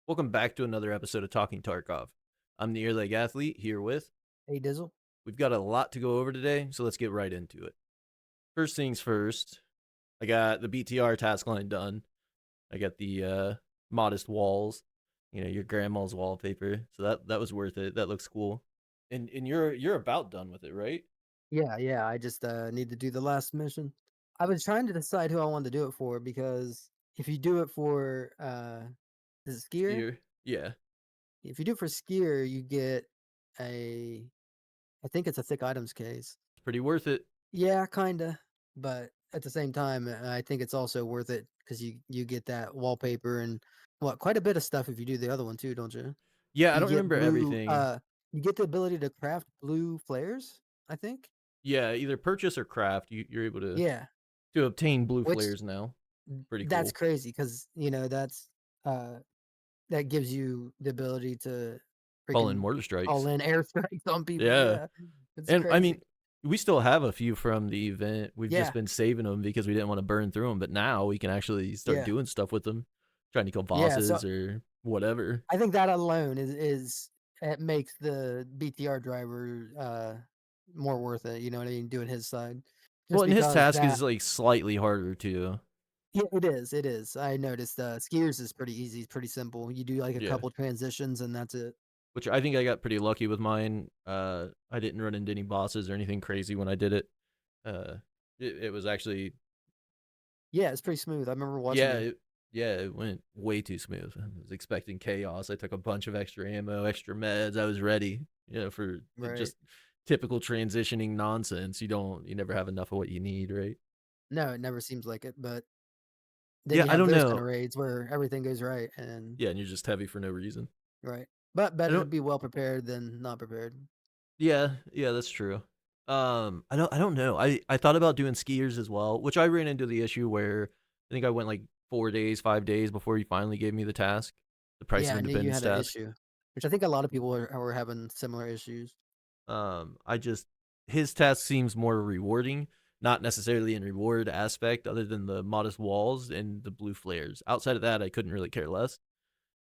Welcome back to another episode of Talking Tarkov. I'm the EarLegAthlete here with. Hey Dizzle. We've got a lot to go over today, so let's get right into it. First things first, I got the BTR Taskline done. I got the modest walls, your grandma's wallpaper. So that was worth it. That looks cool. And you're about done with it, right? Yeah. I just need to do the last mission. I was trying to decide who I wanted to do it for because if you do it for is it skier? Skier. Yeah. If you do it for skier, you get a I think it's a thick items case. It's pretty worth it. Yeah, kinda. But at the same time, I think it's also worth it because you get that wallpaper and quite a bit of stuff if you do the other one too, don't you? Yeah, I You don't get remember blue everything. you get the ability to craft blue flares, I think. Yeah, either purchase or craft. You're able Yeah. to obtain blue Which flares now. Pretty That's cool. crazy because uh, that gives you the ability to Call in freaking mortar call strikes. in airstrikes on people, Yeah. yeah. It's And I mean, crazy. we still have a few from the event. We've just Yeah, been saving them because we didn't want to burn through them. But now we can actually start yeah, doing stuff with them, trying to kill yeah, so bosses or whatever. I think that alone is it makes the BTR driver, more worth it, you know what I mean, doing his side. Well, Just and his because task that is like slightly harder too. Yeah, it is. I noticed, skiers is pretty easy, it's pretty simple. You do, like, a Yeah. couple transitions and that's it. Which I think I got pretty lucky with mine. I didn't run into any bosses or anything crazy when I did it. Uh, it was actually Yeah, it's pretty smooth, I remember watching yeah, you. it went way too smooth. I was expecting chaos. I took a bunch of extra ammo, extra meds. I was ready, for the Right. just typical transitioning nonsense. You never have enough of what you need, right? No, it never seems like it, but then Yeah, you I have don't those kind of know. raids where everything goes right and Yeah, and you're just heavy for no reason. right. But I better to don't. be well prepared than not prepared. Yeah, that's true. I don't know. I thought about doing skiers as well, which I ran into the issue where I think I went like 4 days, 5 days before he finally gave me the task, the price of Yeah, I knew you independence had an task. issue, which I think a lot of people are having similar issues. I just his task seems more rewarding, not necessarily in reward aspect, other than the modest walls and the blue flares. Outside of that, I couldn't really care less.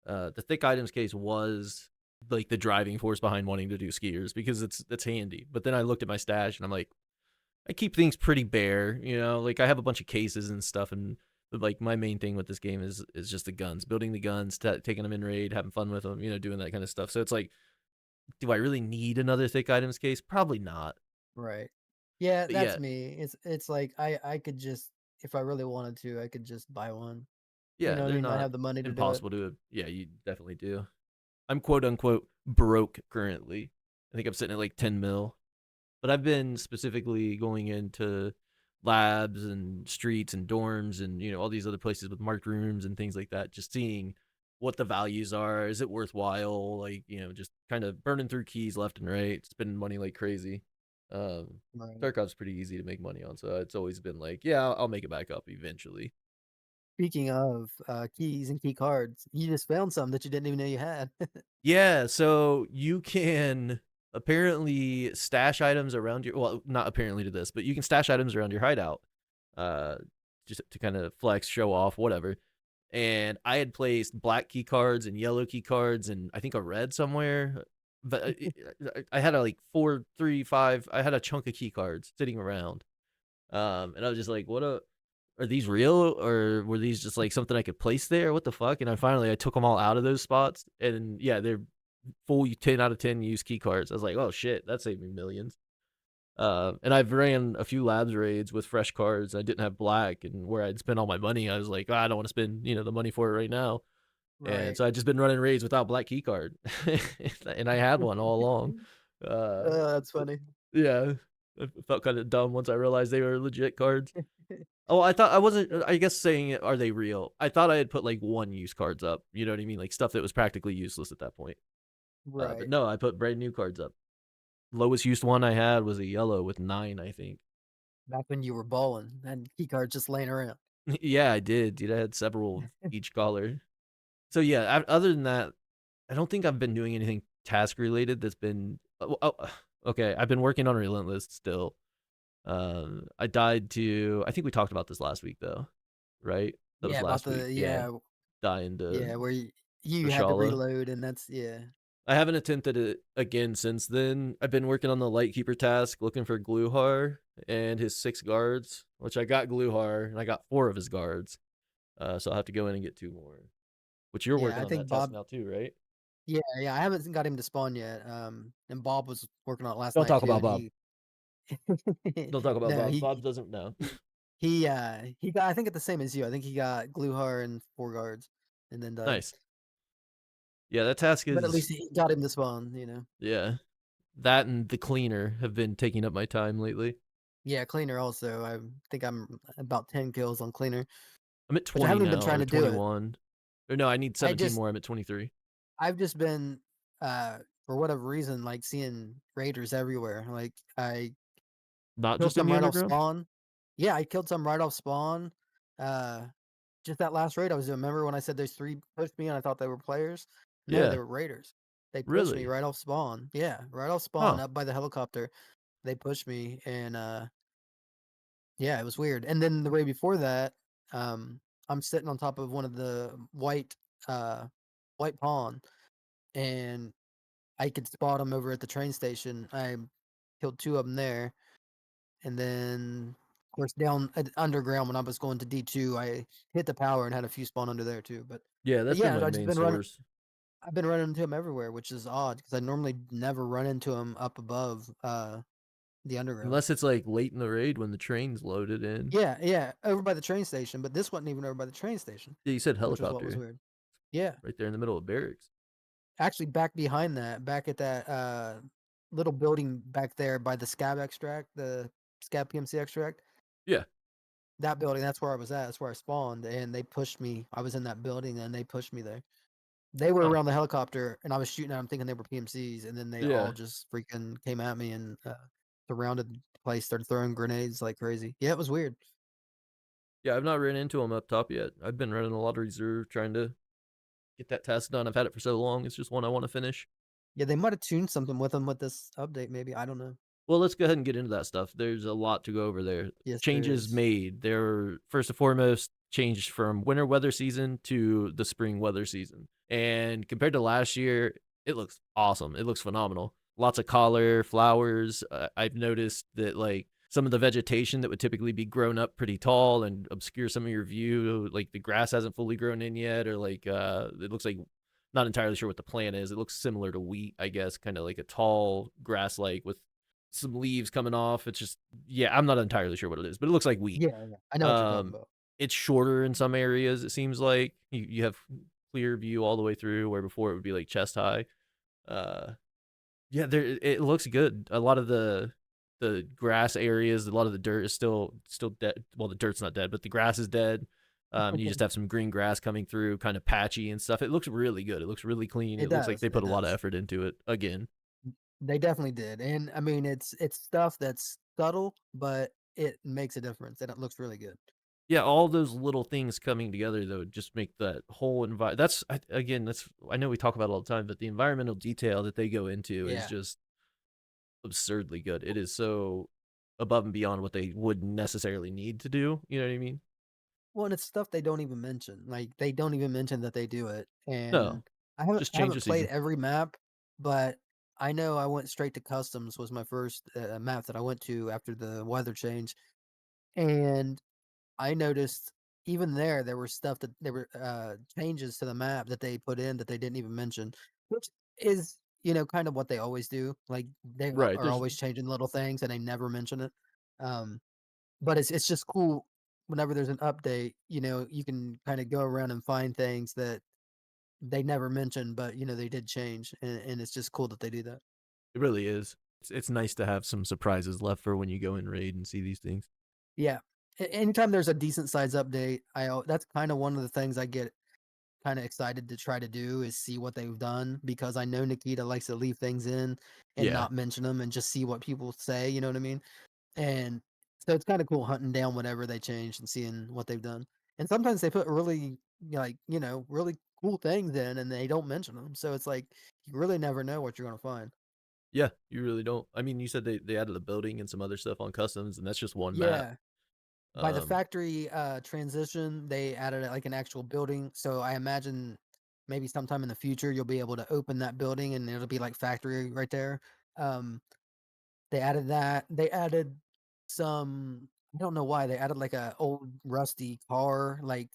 The thick items case was like the driving force behind wanting to do skiers because it's handy. But then I looked at my stash and I'm like, I keep things pretty bare, like I have a bunch of cases and stuff and. But like my main thing with this game is just the guns, building the guns, taking them in raid, having fun with them, doing that kind of stuff. So it's like, do I really need another thick items case? Probably not. Right. Yeah, But that's yeah, me. It's like I could just if I really wanted to, I could just buy one. You yeah, know what I they're mean? I not have the money to do it. impossible to. Yeah, you definitely do. I'm quote unquote broke currently. I think I'm sitting at like 10 mil, but I've been specifically going into labs and streets and dorms and all these other places with marked rooms and things like that, just seeing what the values are. Is it worthwhile? Like just kind of burning through keys left and right, spending money like crazy. Um, Right. Tarkov's pretty easy to make money on, so it's always been like, yeah, I'll make it back up eventually. Speaking of keys and key cards, you just found some that you didn't even know you had. Yeah, so you can apparently stash items around your well, not apparently to this, but you can stash items around your hideout. Uh just to kind of flex, show off, whatever. And I had placed black key cards and yellow key cards and I think a red somewhere. But I had a like 4, 3, 5. I had a chunk of key cards sitting around. And I was just like, are these real or were these just like something I could place there? What the fuck? And I took them all out of those spots, and yeah, they're full 10 out of 10 used key cards. I was like, oh shit, that saved me millions. And I've ran a few labs raids with fresh cards. I didn't have black, and where I'd spent all my money, I was like, oh, I don't want to spend the money for it right now. And Right. so I just been running raids without black key card, and I had one all along. Uh, That's funny. yeah, I felt kind of dumb once I realized they were legit cards. Oh, I thought I wasn't. I guess saying are they real? I thought I had put like one use cards up. You know what I mean? Like stuff that was practically useless at that point. But Right. no, I put brand new cards up. Lowest used one I had was a yellow with 9, I think. Back when you were balling and key cards just laying around. Yeah, I did, dude. I had several of each color. So yeah, other than that, I don't think I've been doing anything task related that's been. Okay, I've been working on Relentless still. I died to. I think we talked about this last week though, right? That was Yeah, about last week. the Yeah, yeah, dying to yeah, where you You had to Reshala. reload, and that's yeah. I haven't attempted it again since then. I've been working on the Lightkeeper task, looking for Gluhar and his 6 guards, which I got Gluhar, and I got 4 of his guards. So I'll have to go in and get 2 more. Which you're Yeah, working I on that think task Bob now too, right? yeah, I haven't got him to spawn yet, and Bob was working on it last Don't night talk too, about and Bob. he Don't talk about no, Bob. Bob doesn't know. he got I think at the same as you. I think he got Gluhar and 4 guards and then died. Nice. Yeah, that task But at is least he got him to spawn, you know? yeah. That and the cleaner have been taking up my time lately. Yeah, cleaner also. I think I'm about 10 kills on cleaner, I'm at which I 20 haven't even been now trying or to do it. 21. Or no, I need I 17 just more. I'm at 23. I've just been for whatever reason like seeing raiders everywhere. Like I Not killed just in some the right off underground? spawn. Yeah, I killed some right off spawn. Uh just that last raid I was doing. Remember when I said those 3 pushed me and I thought they were players? No, they Yeah. were raiders. They pushed me Really? right off spawn. Yeah, right off spawn Huh. up by the helicopter. They pushed me and yeah, it was weird. And then the raid before that, um I'm sitting on top of one of the uh white pawn and I could spot them over at the train station. I killed 2 of them there, and then, of course, down at underground when I was going to D2, I hit the power and had a few spawn under there too, Yeah, but that's been yeah, my I just main been running source. I've been running into them everywhere, which is odd because I normally never run into them up above, the underground. Unless it's like late in the raid when the train's loaded in. Yeah, yeah, over by the train station, but this wasn't even over by the train station, Yeah, you said which was what was helicopter. weird. Yeah, Right there in the middle of barracks. actually back behind that, back at that, little building back there by the scab extract, the scab PMC extract, Yeah. that building, that's where I was at, that's where I spawned, and they pushed me. I was in that building and they pushed me there. They were Huh. around the helicopter and I was shooting at them thinking they were PMCs, and then they all Yeah. just freaking came at me and surrounded the place, started throwing grenades like crazy. Yeah, it was weird. Yeah, I've not ran into them up top yet. I've been running a lot of reserve trying to get that task done. I've had it for so long. It's just one I want to finish. Yeah, they might have tuned something with them with this update, maybe. I don't know. Well, let's go ahead and get into that stuff. There's a lot to go over there. Yes, there Changes is. made. They're first and foremost changed from winter weather season to the spring weather season. And compared to last year, it looks awesome. It looks phenomenal. Lots of color, flowers. I've noticed that like some of the vegetation that would typically be grown up pretty tall and obscure some of your view, like the grass hasn't fully grown in yet, or like it looks like not entirely sure what the plant is. It looks similar to wheat, I guess, kind of like a tall grass like with some leaves coming off. It's just yeah, I'm not entirely sure what it is, but it looks like wheat. Yeah, yeah. I know what you're talking Um, about. it's shorter in some areas. It seems like you have clear view all the way through, where before it would be like chest high. Uh, yeah, there it looks good. A lot of the grass areas, a lot of the dirt is still dead. Well, the dirt's not dead, but the grass is dead. You just have some green grass coming through, kind of patchy and stuff. It looks really good. It looks really clean. It It looks like does. they put It a lot of does. effort into it again. They definitely did, and I mean, it's stuff that's subtle, but it makes a difference, and it looks really good. Yeah, all those little things coming together though just make that whole environment. That's I know we talk about it all the time, but the environmental detail that they go into is Yeah. just absurdly good. It is so above and beyond what they would necessarily need to do. You know what I mean? Well, and it's stuff they don't even mention. Like they don't even mention that they do it. No, And just I change the haven't played season. every map, but I know I went straight to customs was my first map that I went to after the weather change, and I noticed even there were stuff that there were changes to the map that they put in that they didn't even mention, which is kind of what they always do. Like they Right? are There's always changing little things and they never mention it. Um, but it's just cool whenever there's an update, you can kinda go around and find things that they never mentioned, but, they did change, and it's just cool that they do that. it really is. It's nice to have some surprises left for when you go in raid and see these things. Yeah. Anytime there's a decent size update, that's kinda one of the things I get kinda excited to try to do is see what they've done because I know Nikita likes to leave things in and Yeah, not mention them and just see what people say, you know what I mean? And so it's kinda cool hunting down whatever they changed and seeing what they've done. And sometimes they put really, like, really cool things in and they don't mention them. So it's like, you really never know what you're gonna find. yeah. You really don't. I mean, you said they added a building and some other stuff on customs, and that's just one map. Yeah. By the Um, factory, transition, they added, like, an actual building. So I imagine maybe sometime in the future you'll be able to open that building and it'll be like factory right there. Um, they added that. They added some. I don't know why they added like a old rusty car like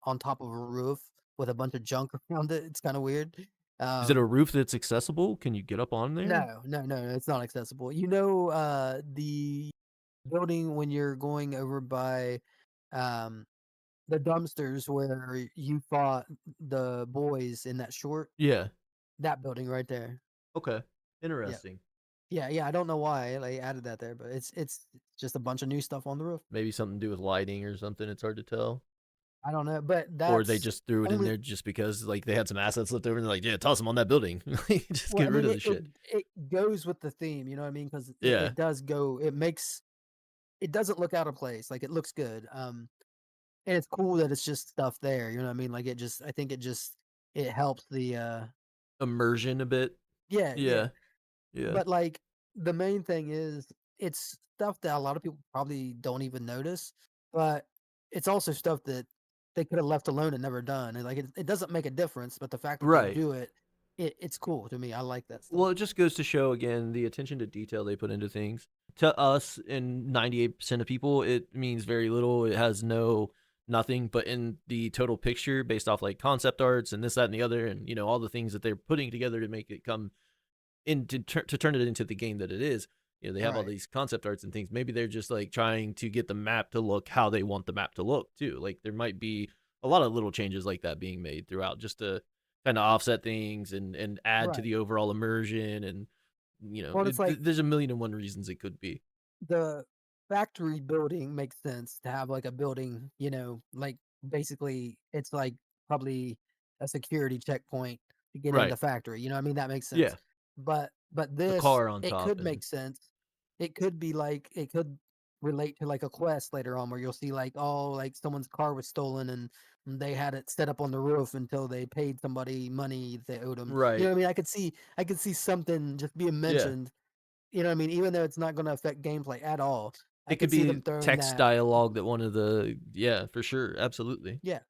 on top of a roof with a bunch of junk around it. It's kind of weird. Is it a Um, roof that's accessible? Can you get up on there? no, no, no, no, it's not accessible. The building when you're going over by um the dumpsters where you fought the boys in that short, Yeah. that building right there. Okay. Yeah. Interesting. Yeah, yeah, I don't know why they added that there, but it's just a bunch of new stuff on the roof. Maybe something to do with lighting or something. It's hard to tell. I don't know, but Or they that's just threw it in only there just because like they had some assets left over and they're like, yeah, toss them on that building. Just well, I get rid mean, of the shit. it goes with the theme, you know what I mean? Because Yeah. it does go. It doesn't look out of place. Like it looks good. And it's cool that it's just stuff there. You know what I mean? Like I think it helps the Immersion a bit. yeah, yeah. Yeah. Yeah. But, like, the main thing is it's stuff that a lot of people probably don't even notice, but it's also stuff that they coulda left alone and never done, and, like, it doesn't make a difference, but the fact that they Right. do it, it's cool to me, I like that stuff. Well, it just goes to show again the attention to detail they put into things. To us, and 98% of people, it means very little. It has nothing, but in the total picture, based off like concept arts and this, that, and the other, and all the things that they're putting together to make it come to turn it into the game that it is. They have all Right, these concept arts and things. Maybe they're just like trying to get the map to look how they want the map to look too. Like there might be a lot of little changes like that being made throughout just to kind of offset things and add to right. the overall immersion and Well, it's like there's a million and one reasons it could be. the factory building makes sense to have like a building, like basically it's like probably a security checkpoint to get in Right. the factory. You know what I mean? That makes sense. Yeah. But The this car on it top could and make sense. It could be like it could relate to like a quest later on where you'll see like oh like someone's car was stolen and they had it set up on the roof until they paid somebody money they owed them. You know right. what I mean? I could see something just being Yeah. mentioned, you know what I mean? Even though it's not gonna affect gameplay at all, I It could could see them be throwing text that. dialogue that one of the yeah, for sure. Absolutely. Yeah.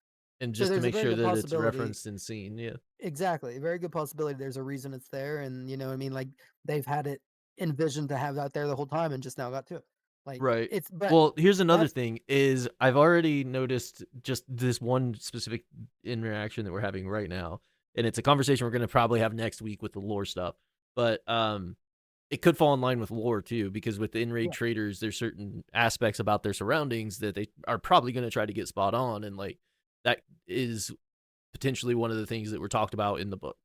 And So just to there's a make very sure good that it's possibility. referenced and seen. Yeah. Exactly. A very good possibility there's a reason it's there, and you know what I mean? Like they've had it envisioned to have that there the whole time and just now got to it. Like Right. it's but Well, here's another that's thing is I've already noticed just this one specific interaction that we're having right now, and it's a conversation we're going to probably have next week with the lore stuff. But it could fall in line with lore too because with the in-raid yeah, traders there's certain aspects about their surroundings that they are probably going to try to get spot on and like that is potentially one of the things that were talked about in the book.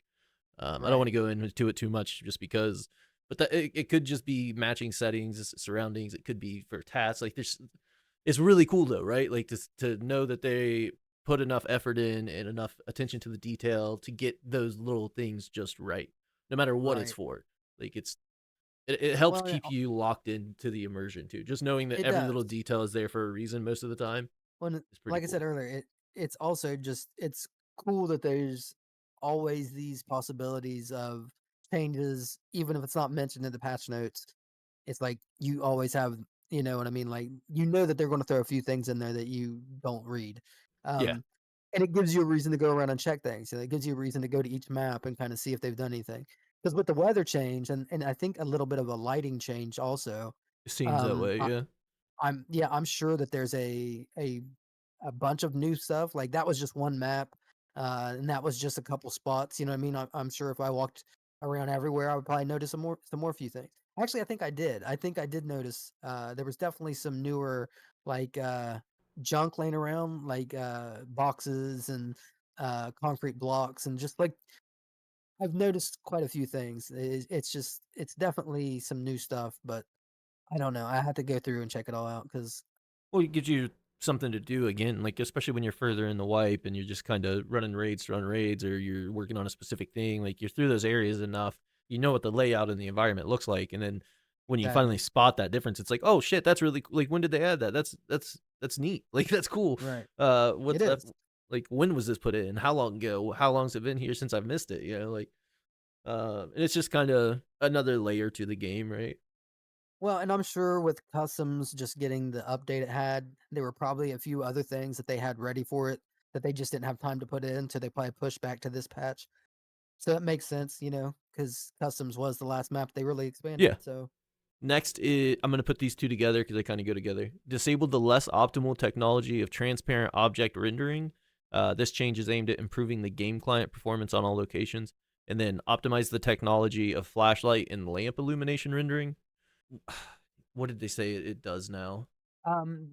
I don't want right. to go into it too much just because, but it could just be matching settings, surroundings. It could be for tasks. Like there's, it's really cool though, right? Like to know that they put enough effort in and enough attention to the detail to get those little things just right, no matter what it's Right. for. Like it helps Well, keep you locked into the immersion too. Just knowing that it every does. little detail is there for a reason most of the time Well, is pretty like I said cool. earlier, it's also just it's cool that there's always these possibilities of changes, even if it's not mentioned in the patch notes. It's like you always have, you know what I mean? Like you know that they're going to throw a few things in there that you don't read, Yeah, and it gives you a reason to go around and check things. It gives you a reason to go to each map and kind of see if they've done anything. Because with the weather change and I think a little bit of a lighting change also, it seems that um, way. I, Yeah, I'm sure that there's a bunch of new stuff. Like that was just one map, and that was just a couple spots. You know what I mean? I'm sure if I walked around everywhere, I would probably notice some more few things. Actually, I think I did. I think I did notice. There was definitely some newer like junk laying around, like boxes and concrete blocks, and just like I've noticed quite a few things. It's just it's definitely some new stuff, but I don't know. I have to go through and check it all out because well, it gives you something to do again, like especially when you're further in the wipe and you're just kind of running raids to run raids, or you're working on a specific thing. Like you're through those areas enough, you know what the layout and the environment looks like, and then when you finally exactly spot that difference, it's like, oh shit, that's really like when did they add that? That's neat. Like that's cool. right. It What's that? is. Like when was this put in? How long ago? How long's it been here since I've missed it? Like and it's just kind of another layer to the game, right? Well, and I'm sure with customs just getting the update it had, there were probably a few other things that they had ready for it that they just didn't have time to put in, so they probably pushed back to this patch. So that makes sense, because customs was the last map they really Yeah. expanded. So Next is, I'm going to put these two together because they kind of go together. Disabled the less optimal technology of transparent object rendering. This change is aimed at improving the game client performance on all locations. And then optimize the technology of flashlight and lamp illumination rendering. What did they say it does now?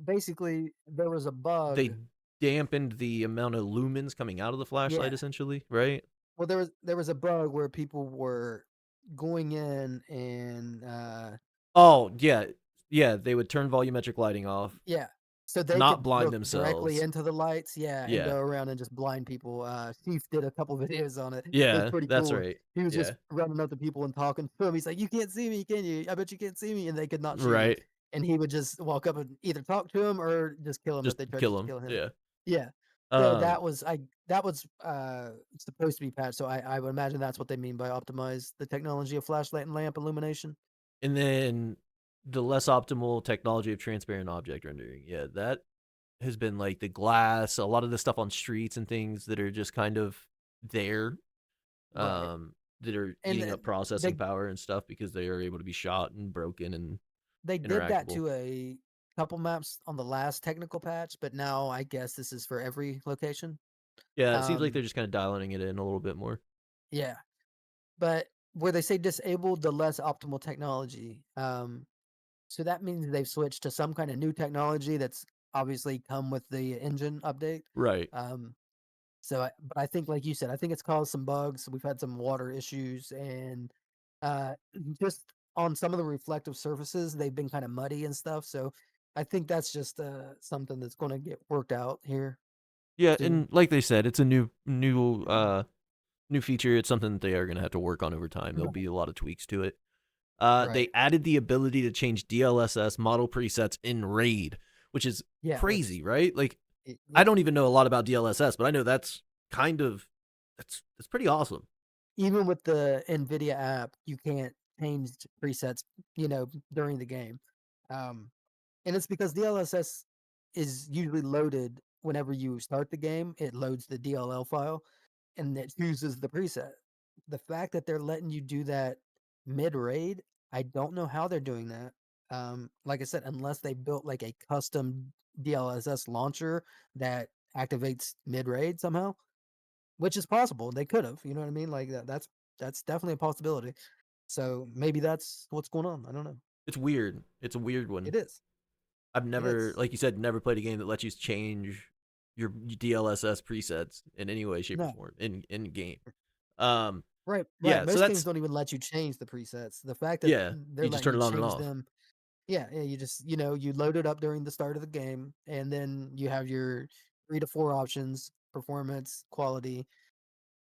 basically, there was a bug. They dampened the amount of lumens coming out of the Yeah. flashlight, essentially, right? Well, there was a bug where people were going in and Oh, yeah. Yeah, they would turn volumetric lighting off, yeah, so they not could blind look directly themselves. into the lights, yeah, and Yeah. go around and just blind people. Chief did a couple videos on it. It was Yeah, pretty that's cool. right. He was just Yeah. running up to people and talking to them. He's like, "You can't see me, can you? I bet you can't see me," and they could not shoot him. Right. And he would just walk up and either talk to him or just kill him if Just they tried to kill him. kill him. Yeah. Yeah. So Um, that was supposed to be patched. So I would imagine that's what they mean by optimize the technology of flashlight and lamp illumination. and then the less optimal technology of transparent object rendering. Yeah, that has been like the glass, a lot of the stuff on streets and things that are just kind of there, Right. that are And eating up processing they power and stuff because they are able to be shot and broken and They did that interactable. to a couple maps on the last technical patch, but now I guess this is for every location. Yeah, it seems like Um, they're just kind of dialing it in a little bit more. yeah, but where they say disabled the less optimal technology, so that means they've switched to some kind of new technology that's obviously come with the engine update. Right. Um, but I think, like you said, I think it's caused some bugs. We've had some water issues, and uh, just on some of the reflective surfaces, they've been kind of muddy and stuff. So I think that's just something that's going to get worked out here Yeah, soon. and like they said, it's a new feature. It's something that they are going to have to work on over time. There'll be Right. a lot of tweaks to it. Right. They added the ability to change DLSS model presets in RAID, which is Yeah. crazy, right? Like, I Yeah. don't even know a lot about DLSS, but I know that's kind of that's pretty awesome. Even with the NVIDIA app, you can't change presets, during the game. Um, And it's because DLSS is usually loaded whenever you start the game. It loads the DLL file and it chooses the preset. The fact that they're letting you do that mid raid, I don't know how they're doing that. Like I said, unless they built like a custom DLSS launcher that activates mid raid somehow, which is possible. They could have, you know what I mean? Like that's definitely a possibility. So maybe that's what's going on. I don't know. It's weird. It's a weird one. It is. I've Yeah, never, it's like you said, never played a game that lets you change your DLSS presets in any way, shape, or no. form in game. Um, Right, right. yeah. So Most games that's don't even let you change the presets. The fact that yeah. they're You just letting turn you it on and change off. them, yeah, yeah, you just, you load it up during the start of the game, and then you have your 3 to 4 options: performance, quality,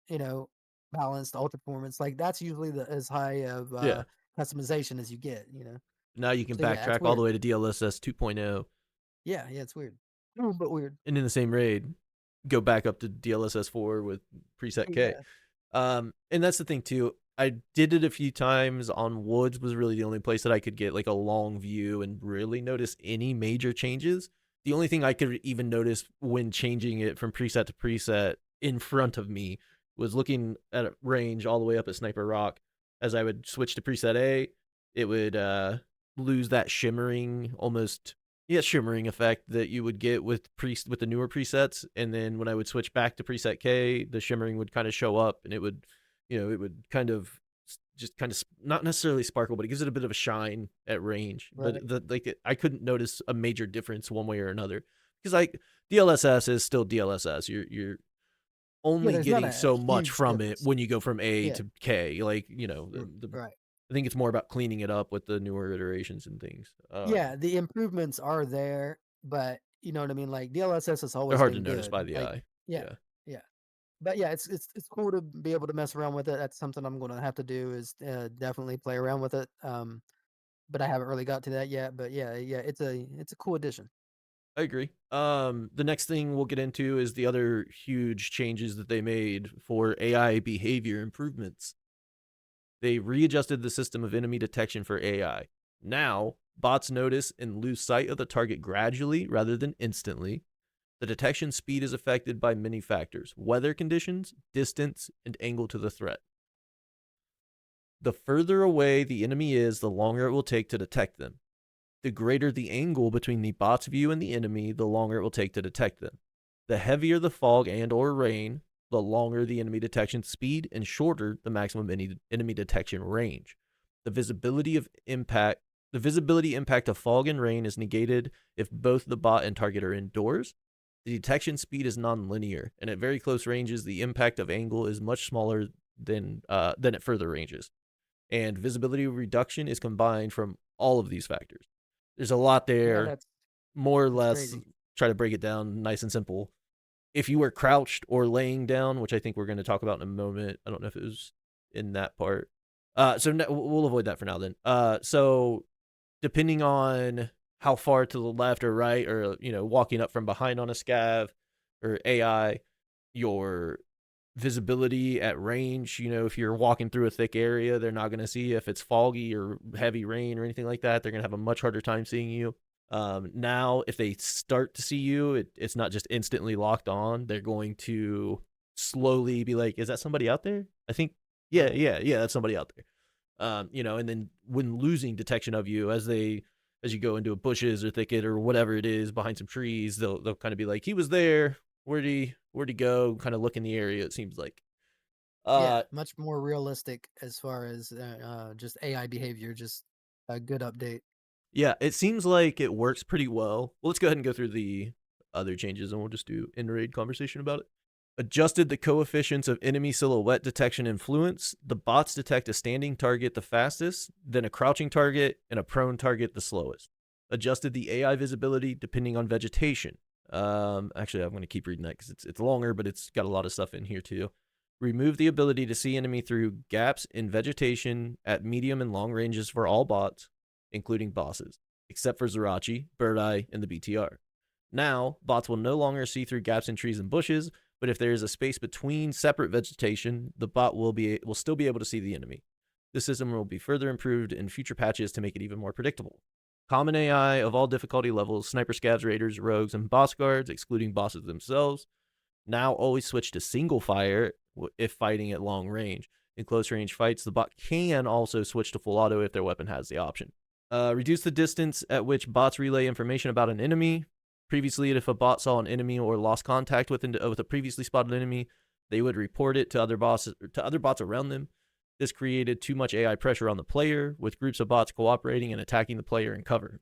you know, balanced, ultra performance. Like that's usually the as high of Yeah. customization as you get. Now you can So yeah, it's backtrack all the weird. way to DLSS 2.0, Yeah, yeah, it's weird. But weird. and in the same raid, go back up to DLSS 4 with preset K. Yeah, And that's the thing too. I did it a few times on Woods, was really the only place that I could get like a long view and really notice any major changes. The only thing I could even notice when changing it from preset to preset in front of me was looking at a range all the way up at Sniper Rock. As I would switch to preset A, it would lose that shimmering, almost, yeah, shimmering effect that you would get with with the newer presets. And then when I would switch back to preset K, the shimmering would kind of show up, and it would, it would kind of just kind of not necessarily sparkle, but it gives it a bit of a shine at range. But right. I couldn't notice a major difference one way or another because like DLSS is still DLSS. You're Yeah, only there's not getting a so much huge from it difference. when you go from A Yeah, to K. Like, right. I think it's more about cleaning it up with the newer iterations and things. Yeah, the improvements are there, but you know what I mean? Like DLSS has They're always hard to been notice good. by the Like, eye. yeah, Yeah, yeah. But yeah, it's cool to be able to mess around with it. That's something I'm gonna have to do is definitely play around with it. But I haven't really got to that yet. But yeah, yeah, it's a cool addition. I agree. The next thing we'll get into is the other huge changes that they made for AI behavior improvements. They readjusted the system of enemy detection for AI. Now, bots notice and lose sight of the target gradually rather than instantly. The detection speed is affected by many factors: weather conditions, distance, and angle to the threat. The further away the enemy is, the longer it will take to detect them. The greater the angle between the bot's view and the enemy, the longer it will take to detect them. The heavier the fog and or rain, the longer the enemy detection speed and shorter the maximum enemy detection range. The visibility impact of fog and rain is negated if both the bot and target are indoors. The detection speed is nonlinear, and at very close ranges, the impact of angle is much smaller than at further ranges. And visibility reduction is combined from all of these factors. There's a lot Yeah, there. More or that's less, crazy. try to break it down nice and simple. If you were crouched or laying down, which I think we're going to talk about in a moment, I don't know if it was in that part. We'll avoid that for now then. So depending on how far to the left or right, or walking up from behind on a scav or AI, your visibility at range, if you're walking through a thick area, they're not going to see if it's foggy or heavy rain or anything like that. They're going to have a much harder time seeing you. Now, if they start to see you, it's not just instantly locked on. They're going to slowly be like, is that somebody out there? I think, yeah, Right. yeah, that's somebody out there. And then when losing detection of you, as you go into a bushes or thicket or whatever it is behind some trees, they'll kind of be like, he was there. Where'd he go? Kind of look in the area. It seems like. Yeah, Uh, much more realistic as far as just AI behavior. Just a good update. yeah, it seems like it works pretty well. Well, let's go ahead and go through the other changes, and we'll just do in-raid conversation about it. Adjusted the coefficients of enemy silhouette detection influence. The bots detect a standing target the fastest, then a crouching target, and a prone target the slowest. Adjusted the AI visibility depending on vegetation. Actually, I'm going to keep reading that because it's longer, but it's got a lot of stuff in here too. Remove the ability to see enemy through gaps in vegetation at medium and long ranges for all bots, including bosses, except for Zerachi, Birdeye, and the BTR. Now, bots will no longer see through gaps in trees and bushes, but if there is a space between separate vegetation, the bot will still be able to see the enemy. This system will be further improved in future patches to make it even more predictable. Common AI of all difficulty levels, sniper scavs, raiders, rogues, and boss guards, excluding bosses themselves, now always switch to single fire if fighting at long range. In close range fights, the bot can also switch to full auto if their weapon has the option. Reduce the distance at which bots relay information about an enemy. Previously, if a bot saw an enemy or lost contact with a previously spotted enemy, they would report it to other bots around them. This created too much AI pressure on the player, with groups of bots cooperating and attacking the player in cover.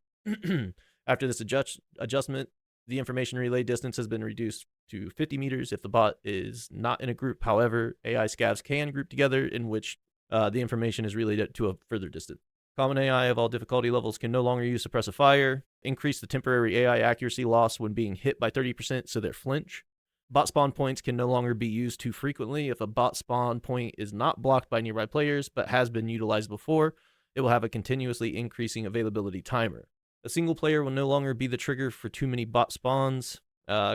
After this adjustment, the information relay distance has been reduced to 50 meters if the bot is not in a group. However, AI scavs can group together, in which the information is relayed to a further distance. Common AI of all difficulty levels can no longer use suppressive fire. Increase the temporary AI accuracy loss when being hit by 30%, so they flinch. Bot spawn points can no longer be used too frequently. If a bot spawn point is not blocked by nearby players but has been utilized before, it will have a continuously increasing availability timer. A single player will no longer be the trigger for too many bot spawns.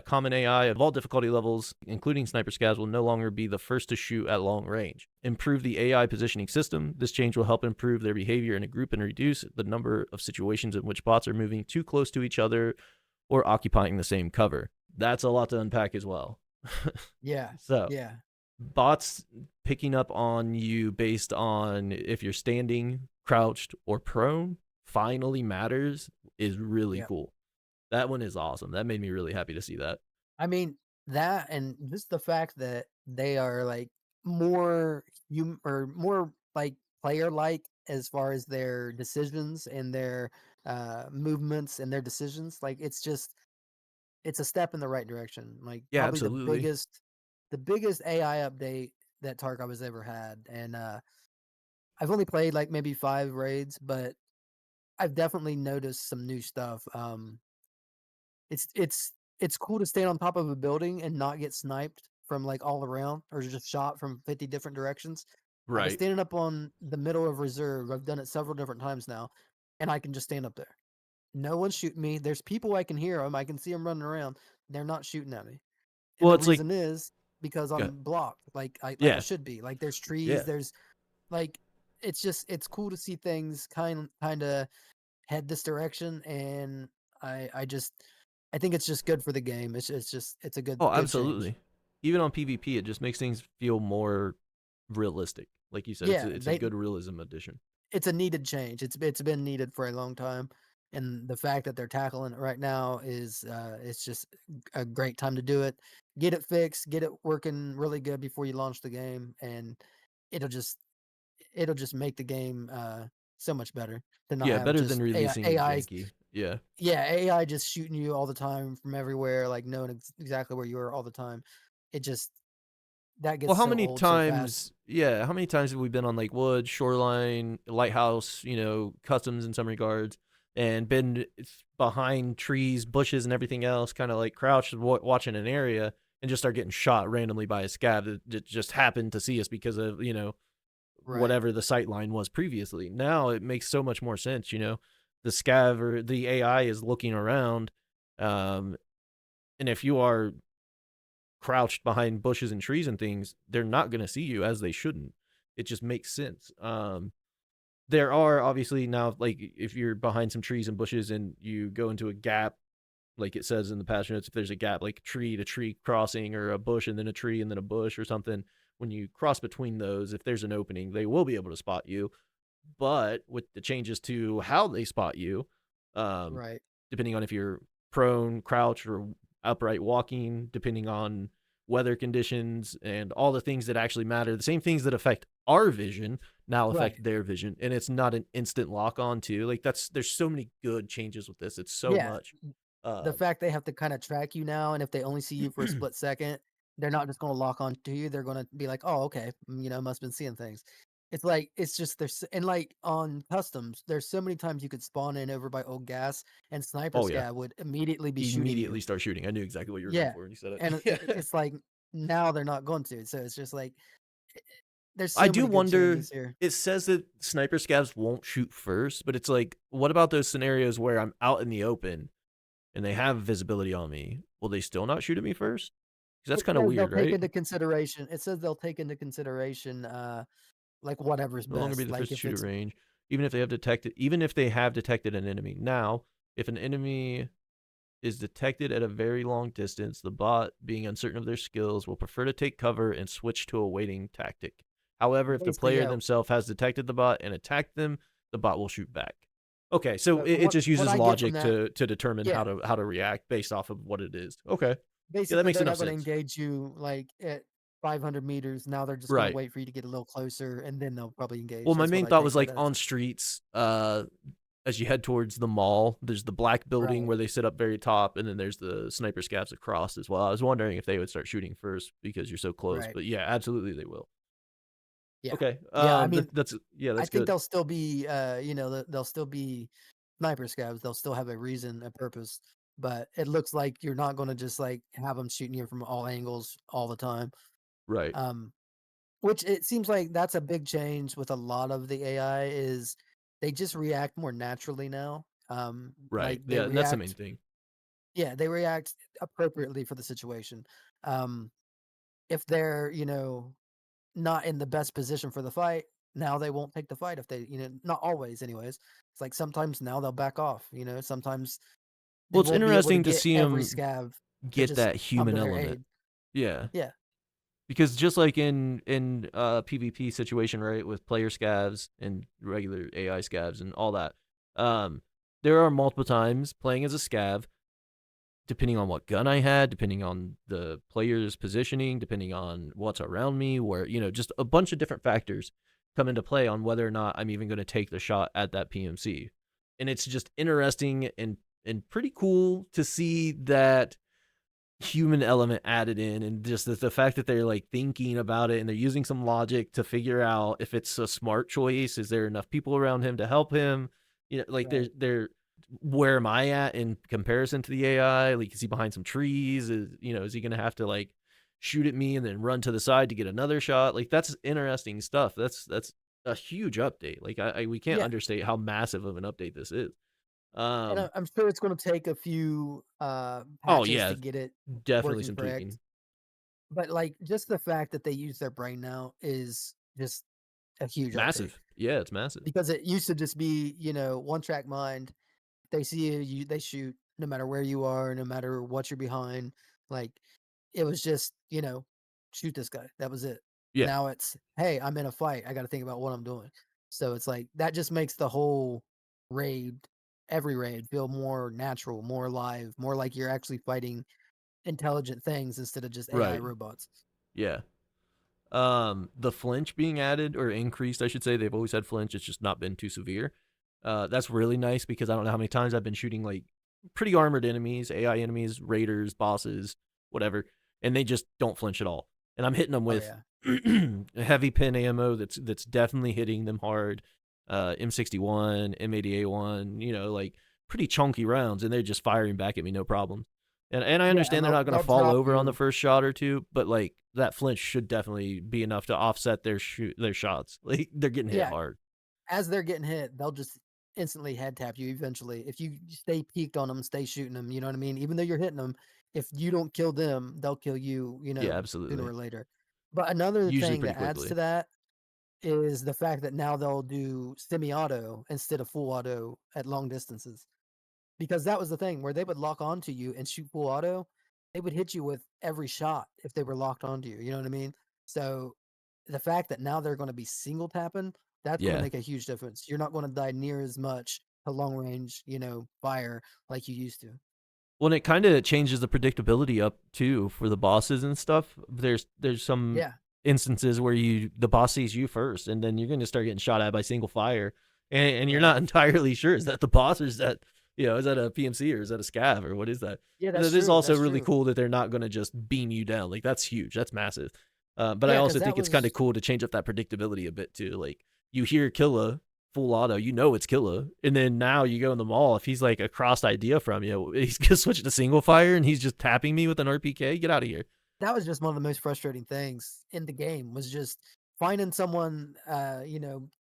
Common AI of all difficulty levels, including sniper scavs, will no longer be the first to shoot at long range. Improve the AI positioning system. This change will help improve their behavior in a group and reduce the number of situations in which bots are moving too close to each other or occupying the same cover. That's a lot to unpack as well. Yeah, So, yeah, bots picking up on you based on if you're standing, crouched, or prone finally matters is really yeah. cool. That one is awesome. That made me really happy to see that. I mean that, and just the fact that they are like more or more like player like as far as their decisions and their movements and their decisions. Like it's a step in the right direction. Like Yeah, probably absolutely. the biggest AI update that Tarkov has ever had. And I've only played like maybe 5 raids, but I've definitely noticed some new stuff. It's it's it's cool to stand on top of a building and not get sniped from like all around or just shot from 50 different directions. I was Right. standing up on the middle of reserve. I've done it several different times now, and I can just stand up there. No one's shooting me. There's people I can hear them. I can see them running around. They're not shooting at me. And Well, the it's like, reason is because good. I'm blocked, like I Yeah. should be. Like there's trees, Yeah. there's like it's cool to see things kind of head this direction, and I just I think it's just good for the game. It's just it's a Oh, good change. absolutely. Even on PvP, it just makes things feel more realistic. Like you said, Yeah, it's a good realism addition. it's a needed change. It's been needed for a long time, and the fact that they're tackling it right now is it's just a great time to do it. Get it fixed, get it working really good before you launch the game, and it'll just it'll just make the game so much better to not Yeah, have better than just releasing it AI. janky. Yeah. Yeah, AI just shooting you all the time from everywhere, like knowing exactly where you are all the time. It just that Well, gets how so many old so fast. times? Yeah, how many times have we been on Lake Wood, Shoreline, Lighthouse? Customs in some regards, and been behind trees, bushes, and everything else, kind of like crouched, watching an area, and just start getting shot randomly by a scav that just happened to see us because of Right, whatever the sight line was previously. Now it makes so much more sense. The scav or the AI is looking around, um, and if you are crouched behind bushes and trees and things, they're not going to see you as they shouldn't. It just makes sense. There are obviously now, like if you're behind some trees and bushes and you go into a gap, like it says in the patch notes, if there's a gap, like tree to tree crossing or a bush and then a tree and then a bush or something, when you cross between those, if there's an opening, they will be able to spot you. But with the changes to how they spot you, um, right. depending on if you're prone, crouch, or upright walking, depending on weather conditions and all the things that actually matter, the same things that affect our vision now Right. affect their vision, and it's not an instant lock on too. Like there's so many good changes with this. It's so Yeah, much. the Uh, fact they have to kinda track you now, and if they only see you for a split second, they're not just gonna lock on to you, they're gonna be like, "Oh, okay, must been seeing things." It's like it's just there's and, like, on customs, there's so many times you could spawn in over by old gas, and Sniper oh yeah, Scav would immediately be shooting immediately you. start shooting. I knew exactly what you were going Yeah, for when you said it. and Yeah. it's like, now they're not going to, so it's just like, there's I so do many good wonder. changes here. It says that sniper scavs won't shoot first, but it's like, what about those scenarios where I'm out in the open and they have visibility on me? Will they still not shoot at me first? Because that's It kind of says they'll weird, take right? into consideration it says they'll take into consideration, like, whatever's No longer be best, the like, first to if shoot at it's range, even if they have detected an enemy. Now, if an enemy is detected at a very long distance, the bot, being uncertain of their skills, will prefer to take cover and switch to a waiting tactic. However, if the basically, player yeah. themselves has detected the bot and attacked them, the bot will shoot back. Okay, so So it, from it what just what uses I get from logic that, to determine yeah, how to react based off of what it is. Okay, yeah, that basically makes they're enough not going to sense. engage you like at 500 meters. Now they're just going to Right. wait for you to get a little closer, and then they'll probably Well, engage. my That's what main I thought take was it like as. on streets, as you head towards the mall, there's the black building Right. where they sit up very top, and then there's the sniper scabs across as well. I was wondering if they would start shooting first because you're so close, Right. but yeah, absolutely they will. Yeah. Okay, Yeah. I mean, that's yeah, I that's think good. they'll still be, they'll still be sniper scabs. They'll still have a reason, a purpose. But it looks like you're not going to just like have them shooting you from all angles all the time. Right, Um, which it seems like that's a big change with a lot of the AI is they just react more naturally now. right, Like they yeah, and that's the main react, thing. yeah, they react appropriately for the situation. Um, if they're, not in the best position for the fight, now they won't take the fight if they, not always anyways. It's like sometimes now they'll back off, sometimes Well, they it's won't be able to interesting to get see every them scav to get just that come human to their element. aid. Yeah, Yeah, because just like in PvP situation, right, with player scavs and regular AI scavs and all that, um, there are multiple times playing as a scav, depending on what gun I had, depending on the player's positioning, depending on what's around me, where just a bunch of different factors come into play on whether or not I'm even going to take the shot at that PMC. And it's just interesting and pretty cool to see that human element added in, and just the fact that they're like thinking about it and they're using some logic to figure out if it's a smart choice. Is there enough people around him to help him? Like right. they're where am I at in comparison to the AI? Like, is he behind some trees? Is he gonna have to like shoot at me and then run to the side to get another shot? Like, that's interesting stuff. That's a huge update. Like, we can't Yeah, understate how massive of an update this is. and um I'm sure it's going to take a few oh patches yeah, to get it definitely working some correct. tweaking. But like just the fact that they use their brain now is just a huge update Massive. Yeah, it's massive. because it used to just be, one track mind. They see you, they shoot. no matter where you are, no matter what you're behind. Like it was just, shoot this guy. That was it. Yeah. Now it's, hey, I'm in a fight. I got to think about what I'm doing. So it's like that just makes the whole raid, every raid, feel more natural, more alive, more like you're actually fighting intelligent things instead of just AI Right. robots. Yeah. The flinch being added or increased, I should say. They've always had flinch. It's just not been too severe. That's really nice because I don't know how many times I've been shooting like pretty armored enemies, AI enemies, raiders, bosses, whatever, and they just don't flinch at all. And I'm hitting them Oh with yeah. heavy pin ammo that's definitely hitting them hard. M61, M80A1, like pretty chunky rounds, and they're just firing back at me no problem. And I Yeah, and understand they're they'll not going to they'll fall drop over on the you. first shot or two, but like that flinch should definitely be enough to offset their shots. Like they're getting hit Yeah, hard. as they're getting hit, they'll just instantly head tap you eventually. If you stay peaked on them, stay shooting them, you know what I mean? Even though you're hitting them, if you don't kill them, they'll kill you, Yeah, sooner absolutely. or later. But another Usually thing pretty that adds to quickly. that is the fact that now they'll do semi-auto instead of full auto at long distances. Because that was the thing where they would lock onto you and shoot full auto, they would hit you with every shot if they were locked onto you. You know what I mean? So the fact that now they're going to be single tapping, that's going to Yeah. make a huge difference. You're not going to die near as much to long range, fire like you used to. Well, and it kind of changes the predictability up too for the bosses and stuff. There's some Yeah, instances where the boss sees you first, and then you're going to start getting shot at by single fire, and you're right. not entirely sure is that the boss or is that is that a PMC or is that a scav or what is that? Yeah, But that's it is true. also That's really true. cool that they're not going to just beam you down. Like that's huge. That's massive. But I Yeah, also because that think it's kind of was cool to change up that predictability a bit too. Like you hear Killa full auto, it's Killa. And then now you go in the mall, if he's like a crossed idea from you, he's gonna switch to single fire and he's just tapping me with an RPK. Get out of here. that was just one of the most frustrating things in the game was just finding someone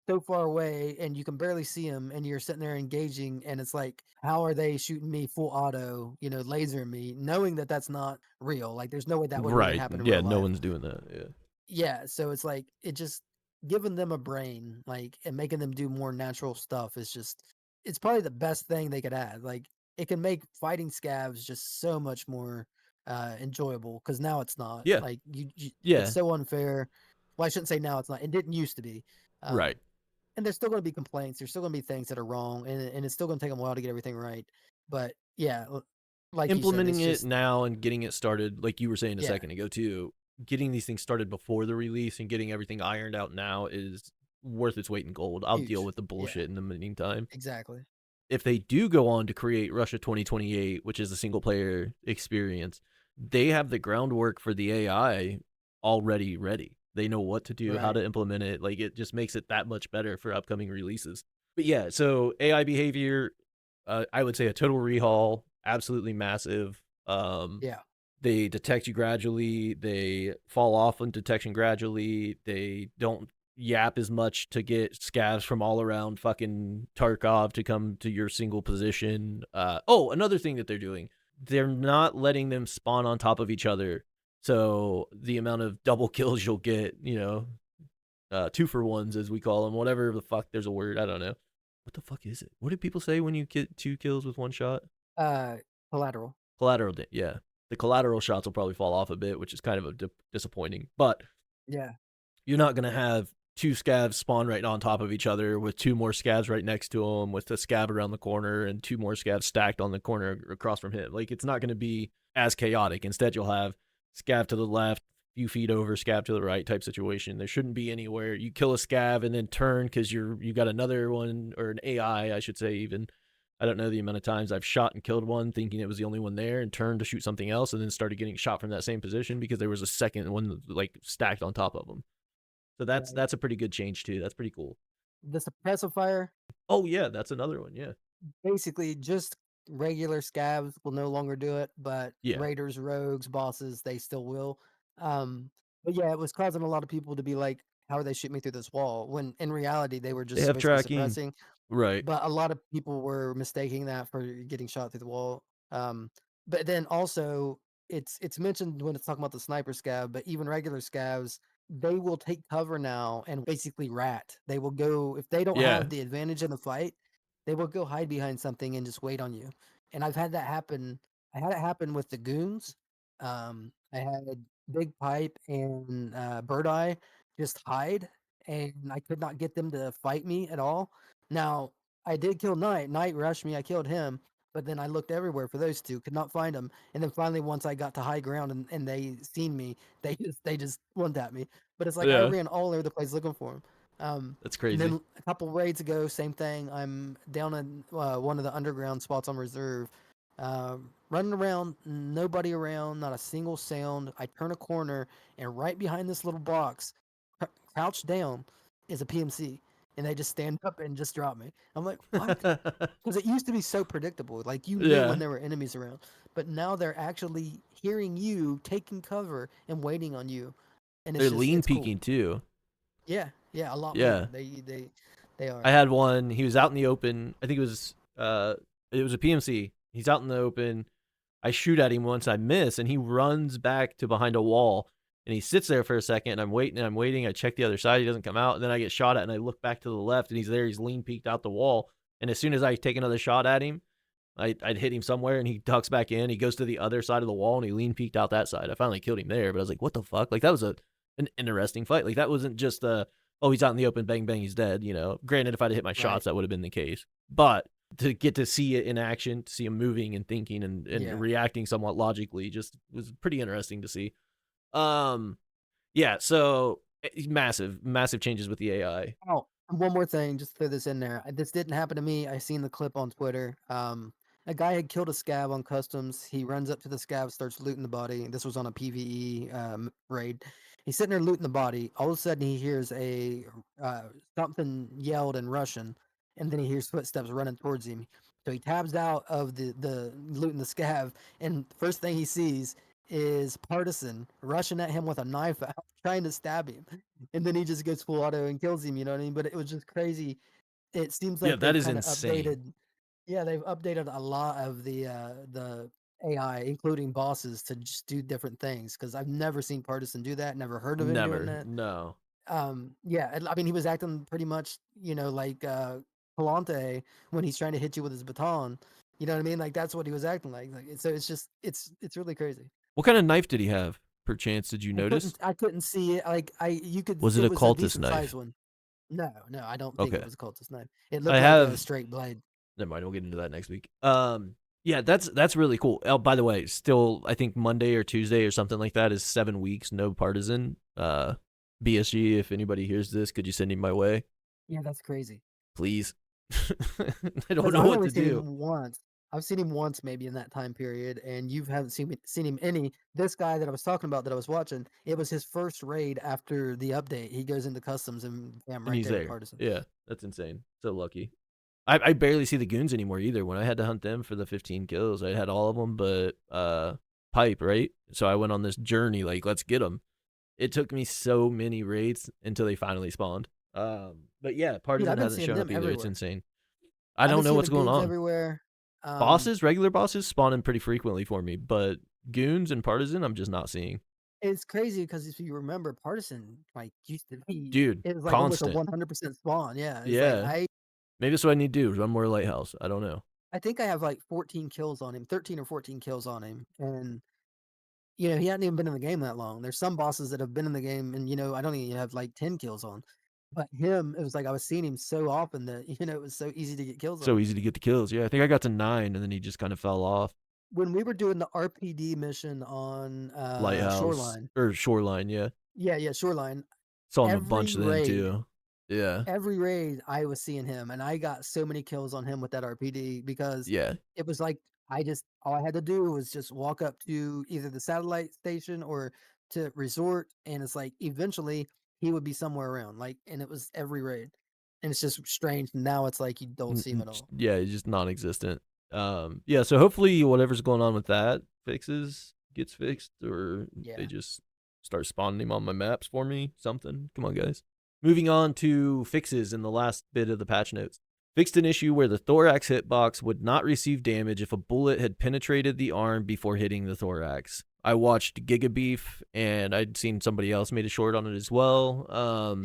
so far away and you can barely see him and you're sitting there engaging and it's like how are they shooting me full auto, lasering me knowing that that's not real, like there's no way that would really Right. happen in Yeah, real no life. one's doing that. Yeah. Yeah, so it's like it just giving them a brain, like, and making them do more natural stuff is just it's probably the best thing they could add. Like, it can make fighting scavs just so much more enjoyable because now it's not. Yeah. Like it's Yeah. so unfair. Well, I shouldn't say now it's not. It didn't used to be. Right. Um, and there's still going to be complaints. There's still going to be things that are wrong, and it's still going to take them a while to get everything right. But yeah, like you said, Implementing it's it just now and getting it started, like you were saying a yeah, second ago too, getting these things started before the release and getting everything ironed out now is worth its weight in gold. I'll deal huge. with the Yeah, bullshit in the meantime. exactly. If they do go on to create Russia 2028, which is a single player experience, they have the groundwork for the AI already ready. They know what to do, how Right. to implement it. Like it just makes it that much better for upcoming releases. But yeah, so AI behavior, I would say a total rehaul, absolutely massive. Yeah. They detect you gradually. They fall off on detection gradually. They don't yap as much to get scavs from all around fucking Tarkov to come to your single position. Another thing that they're doing, they're not letting them spawn on top of each other. So the amount of double kills you'll get, two for ones as we call them, whatever the fuck. There's a word I don't know. What the fuck is it? What do people say when you get two kills with one shot? Uh, Collateral. Collateral, yeah. The collateral shots will probably fall off a bit, which is kind of disappointing. But Yeah. you're not going to have two scavs spawn right on top of each other with two more scavs right next to them, with a scav around the corner and two more scavs stacked on the corner across from him. Like it's not going to be as chaotic. Instead, you'll have scav to the left, few feet over, scav to the right type situation. There shouldn't be anywhere you kill a scav and then turn because you got another one or an AI, I should say even. I don't know the amount of times I've shot and killed one thinking it was the only one there and turned to shoot something else and then started getting shot from that same position because there was a second one like stacked on top of them. So that's Right. that's a pretty good change too. That's pretty cool. The suppressive fire, Oh yeah, that's another one. Yeah. basically just regular scavs will no longer do it, but Yeah. raiders, rogues, bosses, they still will. But yeah, it was causing a lot of people to be like, how are they shooting me through this wall? When in reality they were They just have basically tracking. suppressing. Right. But a lot of people were mistaking that for getting shot through the wall. Um, but then also it's mentioned when it's talking about the sniper scav, but even regular scavs, they will take cover now and basically rat. They will go if they don't Yeah. have the advantage in the fight, they will go hide behind something and just wait on you. And I've had that happen. I had it happen with the goons. I had Big Pipe and Bird Eye just hide, and I could not get them to fight me at all. Now I did kill Knight. Knight rushed me. I killed him, but then I looked everywhere for those two, could not find them. And then finally, once I got to high ground and they seen me, they just one tapped me. But it's like I Yeah, ran all over the place looking for him. that's And crazy. then a couple raids ago, same thing. I'm down in one of the underground spots on reserve, running around, nobody around, not a single sound. I turn a corner, and right behind this little box, crouched down, is a PMC, and they just stand up and just drop me. I'm like, what? Because it used to be so predictable, like you knew when Yeah, there were enemies around, but now they're actually hearing you, taking cover, and waiting on you, and they're it's just lean it's cool. peeking too. Yeah, yeah, a lot Yeah, more. They I are. had one. He was out in the open. I think it was a PMC. He's out in the open. I shoot at him once, I miss, and he runs back to behind a wall. And he sits there for a second, and I'm waiting and I'm waiting. I check the other side, he doesn't come out. And then I get shot at, and I look back to the left, and he's there. He's lean peeked out the wall. And as soon as I take another shot at him, I'd hit him somewhere, and he ducks back in. He goes to the other side of the wall, and he lean peeked out that side. I finally killed him there, but I was like, what the fuck? Like, that was an interesting fight. Like, that wasn't just oh, he's out in the open, bang, bang, he's dead. Granted, if I'd hit my Right. shots, that would have been the case. But to get to see it in action, to see him moving and thinking and Yeah. reacting somewhat logically, just was pretty interesting to see. Um, yeah, so massive changes with the AI. Oh, and one more thing, just throw this in there. This didn't happen to me. I seen the clip on Twitter. A guy had killed a scab on customs. He runs up to the scab, starts looting the body. This was on a PVE raid. He's sitting there looting the body. All of a sudden, he hears a something yelled in Russian, and then he hears footsteps running towards him. So he tabs out of the looting the scab, and first thing he sees is Partisan rushing at him with a knife out, trying to stab him. And then he just goes full auto and kills him, you know what I mean? But it was just crazy. It seems Yeah, like that they've is kind of insane. updated. Yeah, they've updated a lot of the AI, including bosses, to just do different things. Because I've never seen Partisan do that. Never heard of him doing Never. that. No. Yeah, I mean, he was acting pretty much, like Palante when he's trying to hit you with his baton. You know what I mean? Like that's what he was acting like. So it's just it's really crazy. What kind of knife did he have? Perchance, did you notice? I couldn't see it. Like Was it it a was a cultist decent sized knife? one. No, no, I don't think it Okay. was a cultist knife. It I looked like a have straight blade. never mind, we'll get into that next week. Yeah, that's really cool. Oh, by the way, still I think Monday or Tuesday or something like that is 7 weeks, no partisan. BSG, if anybody hears this, could you send him my way? Yeah, that's crazy. Please. I don't Because know I've what only to seen do. him once. I've seen him once maybe in that time period, and you haven't seen him any. This guy that I was talking about that I was watching, it was his first raid after the update. He goes into customs and bam, And right he's there, there. partisan. Yeah, that's insane. So lucky. I barely see the goons anymore either. When I had to hunt them for the 15 kills, I had all of them but Pipe, right? So I went on this journey like, let's get them. It took me so many raids until they finally spawned. But yeah, Dude, Partisan I've been hasn't seeing shown up them either. It's everywhere. insane. I I've don't been know seeing what's the going goons on. everywhere. Um, Bosses, regular bosses, spawn in pretty frequently for me, but goons and Partisan, I'm just not seeing. It's crazy because if you remember, Partisan like used to be Dude, it was like almost a constant. 100% spawn. Yeah, it's like Yeah. Maybe that's what I need to do. Run more Lighthouse. I don't know. I think I have like 14 kills on him, 13 or 14 kills on him, and he hadn't even been in the game that long. There's some bosses that have been in the game, and I don't even have like 10 kills on. But him, it was like I was seeing him so often that it was so easy to get kills on So him. easy to get the kills. Yeah, I think I got to 9 and then he just kind of fell off. When we were doing the RPD mission on Lighthouse Shoreline, or Shoreline, yeah. yeah, Shoreline, Saw him a bunch every then raid too. Yeah. every raid I was seeing him, and I got so many kills on him with that RPD because Yeah. it was like all I had to do was just walk up to either the satellite station or to resort, and it's like eventually he would be somewhere around, like, and it was every raid, and it's just strange. Now it's like you don't see him at all. Yeah, he's just non-existent. Yeah, so hopefully whatever's going on with that gets fixed, or they Yeah, just start spawning him on my maps for me. Something. Come on, guys. Moving on to fixes in the last bit of the patch notes. Fixed an issue where the thorax hitbox would not receive damage if a bullet had penetrated the arm before hitting the thorax. I watched Gigabeef, and I'd seen somebody else made a short on it as well.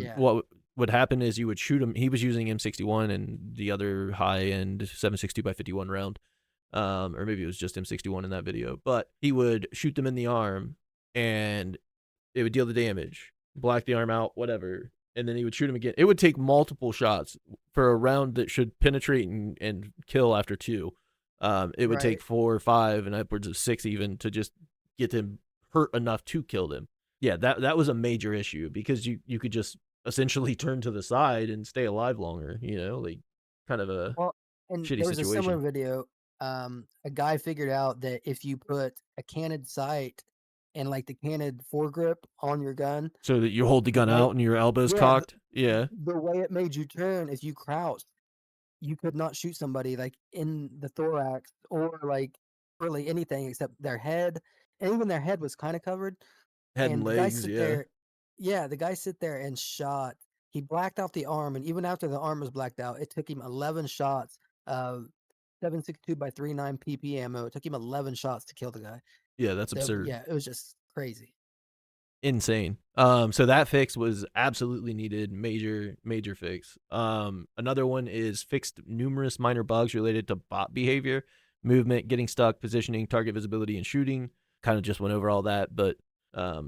yeah, What would happen is you would shoot him. He was using M61 and the other high end 7.62 by 51 round. or maybe it was just M61 in that video, but he would shoot them in the arm and it would deal the damage, black the arm out, whatever, and then he would shoot him again. It would take multiple shots for a round that should penetrate and kill after two. It would take Right. 4 or 5 and upwards of 6 even to just get him hurt enough to kill them. Yeah, that was a major issue because you could just essentially turn to the side and stay alive longer, like kind of a Well, and shitty there was a similar situation. video. A guy figured out that if you put a canned sight and like the canned foregrip on your gun, So that you hold the the gun way out and your elbows yeah, cocked. Yeah. the way it made you turn, if you crouched, you could not shoot somebody like in the thorax or like really anything except their head. And even their head was kind of covered. Head and And the guy legs, sit yeah. there, yeah, the guy sit there and shot. He blacked out the arm, and even after the arm was blacked out, it took him 11 shots of 7.62 by 39 PP ammo. It took him 11 shots to kill the guy. Yeah, that's So absurd. yeah, it was just crazy. Insane. So that fix was absolutely needed. Major fix. Another one is fixed numerous minor bugs related to bot behavior, movement, getting stuck, positioning, target visibility, and shooting. Kind of just went over all that, but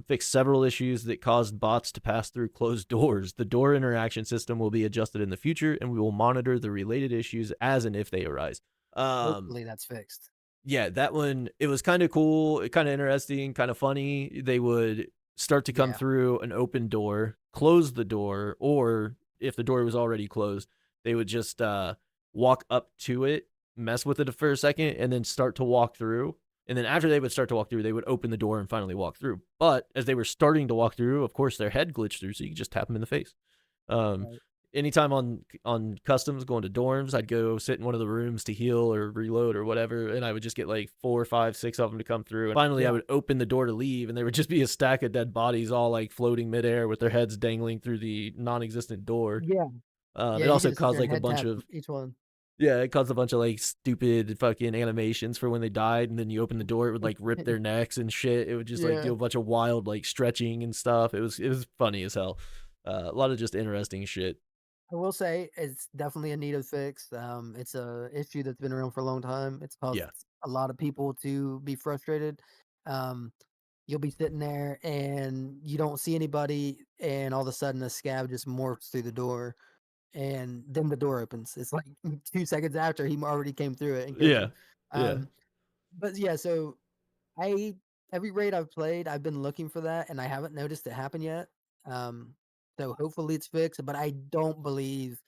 fixed several issues that caused bots to pass through closed doors. The door interaction system will be adjusted in the future, and we will monitor the related issues as and if they arise. Um, Hopefully that's fixed. yeah, that one, it was kind of cool, kind of interesting, kind of funny. They would start to come Yeah. through an open door, close the door, or if the door was already closed, they would just walk up to it, mess with it for a second, and then start to walk through. And then after they would start to walk through, they would open the door and finally walk through. But as they were starting to walk through, of course, their head glitched through, so you could just tap them in the face. Um, Right. Anytime on customs going to dorms, I'd go sit in one of the rooms to heal or reload or whatever, and I would just get like 4 5 6 of them to come through, and finally I Yeah. would open the door to leave, and there would just be a stack of dead bodies all like floating midair with their heads dangling through the non-existent door. Yeah. Yeah. It You could also just sit caused there and like a head bunch tap of each one. yeah, it caused a bunch of like stupid fucking animations for when they died, and then you open the door, it would like rip their necks and shit. It would just like do Yeah. a bunch of wild like stretching and stuff. It was funny as hell. A lot of just interesting shit. I will say it's definitely a needed fix. It's a issue that's been around for a long time. It's caused Yeah. a lot of people to be frustrated. Um, you'll be sitting there and you don't see anybody, and all of a sudden a scab just morphs through the door, and then the door opens. It's like 2 seconds after he already came through it and killed Yeah. you. Yeah. But yeah, so I every raid I've played, I've been looking for that, and I haven't noticed it happen yet. Um, so hopefully it's fixed, but I don't believe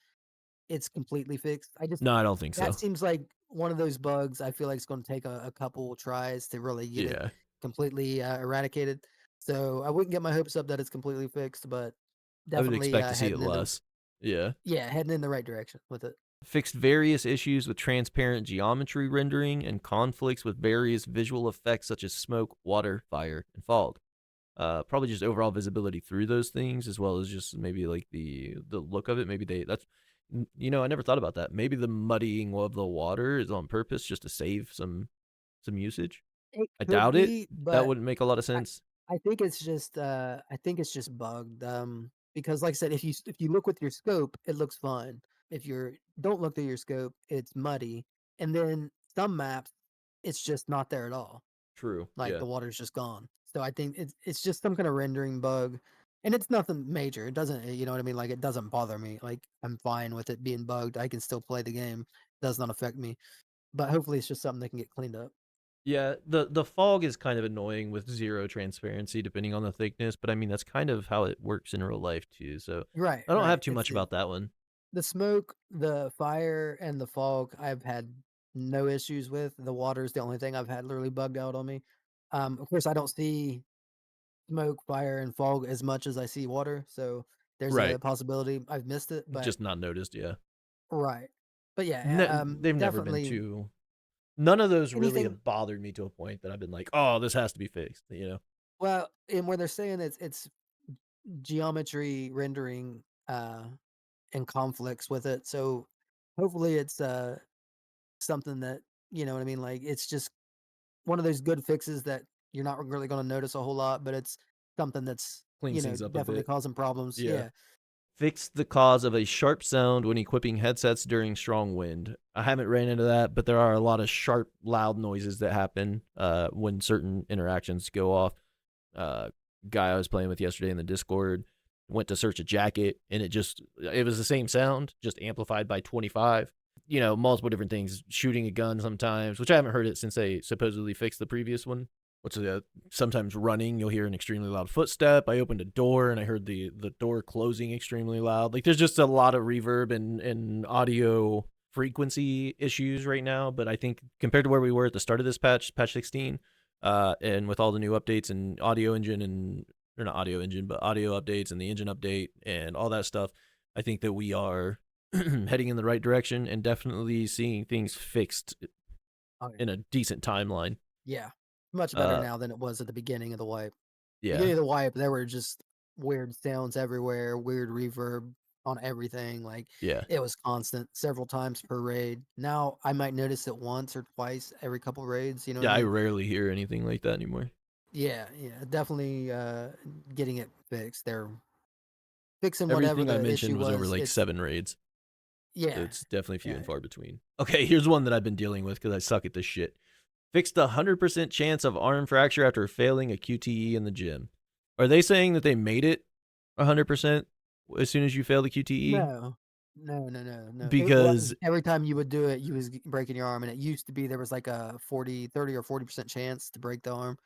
it's completely fixed. No, I don't think That so. seems like one of those bugs I feel like it's gonna take a couple tries to really get it Yeah. completely, eradicated. So, I wouldn't get my hopes up that it's completely fixed, but I would definitely, expect to see it less. Yeah. heading in the right direction with it. Fixed various issues with transparent geometry rendering and conflicts with various visual effects such as smoke, water, fire, and fog. Probably just overall visibility through those things, as well as just maybe like the look of it. Maybe I never thought about that. Maybe the muddying of the water is on purpose just to save some usage. It I could doubt it. be, That but wouldn't make a lot of I sense. I think it's just bugged, because like I said, if you look with your scope, it looks fine. If you don't look through your scope, it's muddy, and then some maps, it's just not there at all. True. Like, Yeah. the water's just gone. So I think it's just some kinda rendering bug, and it's nothing major. It doesn't you know what I mean? Like, it doesn't bother me. Like, I'm fine with it being bugged. I can still play the game. It does not affect me. But hopefully it's just something that can get cleaned up. Yeah, the fog is kind of annoying with zero transparency depending on the thickness, but I mean that's kind of how it works in real life too. So Right, I don't have right. too much about that one. The smoke, the fire, and the fog, I've had no issues with. The water is the only thing I've had literally bugged out on me. Of course, I don't see smoke, fire, and fog as much as I see water, so there's a Right. possibility I've missed it, but Just not noticed, yeah. right. But yeah, They've never been definitely too none of those really anything have bothered me to a point that I've been like, "Oh, this has to be fixed." well, and where they're saying it's geometry rendering, and conflicts with it, so hopefully it's, something that you know what I mean, like, it's just one of those good fixes that you're not really gonna notice a whole lot, but it's something that's, Cleans things up a definitely bit. causing problems. Yeah. Yeah. Fixed the cause of a sharp sound when equipping headsets during strong wind. I haven't ran into that, but there are a lot of sharp, loud noises that happen when certain interactions go off. Guy I was playing with yesterday in the Discord went to search a jacket, and it was the same sound, just amplified by 25. Multiple different things, shooting a gun sometimes, which I haven't heard it since they supposedly fixed the previous one. Sometimes running, you'll hear an extremely loud footstep. I opened a door and I heard the door closing extremely loud. Like, there's just a lot of reverb and audio frequency issues right now. But I think compared to where we were at the start of this patch 16, and with all the new updates and audio engine or not audio engine, but audio updates and the engine update and all that stuff, I think that we are heading in the right direction and definitely seeing things fixed in a decent timeline. Yeah, much better now than it was at the beginning of the wipe. Yeah. Beginning of the wipe, there were just weird sounds everywhere, weird reverb on everything. Like, Yeah. it was constant, several times per raid. Now I might notice it once or twice every couple raids. You know what Yeah, I I mean? rarely hear anything like that anymore. Yeah, definitely getting it fixed. They're fixing whatever Everything I the mentioned issue was over was. like It's 7 raids. So yeah, it's definitely few yeah. and far between. Okay, here's one that I've been dealing with because I suck at this shit. Fixed a 100% chance of arm fracture after failing a QTE in the gym. Are they saying that they made it 100% as soon as you fail the QTE? No, no. It was Because every time you would do it, you was breaking your arm, and it used to be there was like a 30 or 40% chance to break the arm.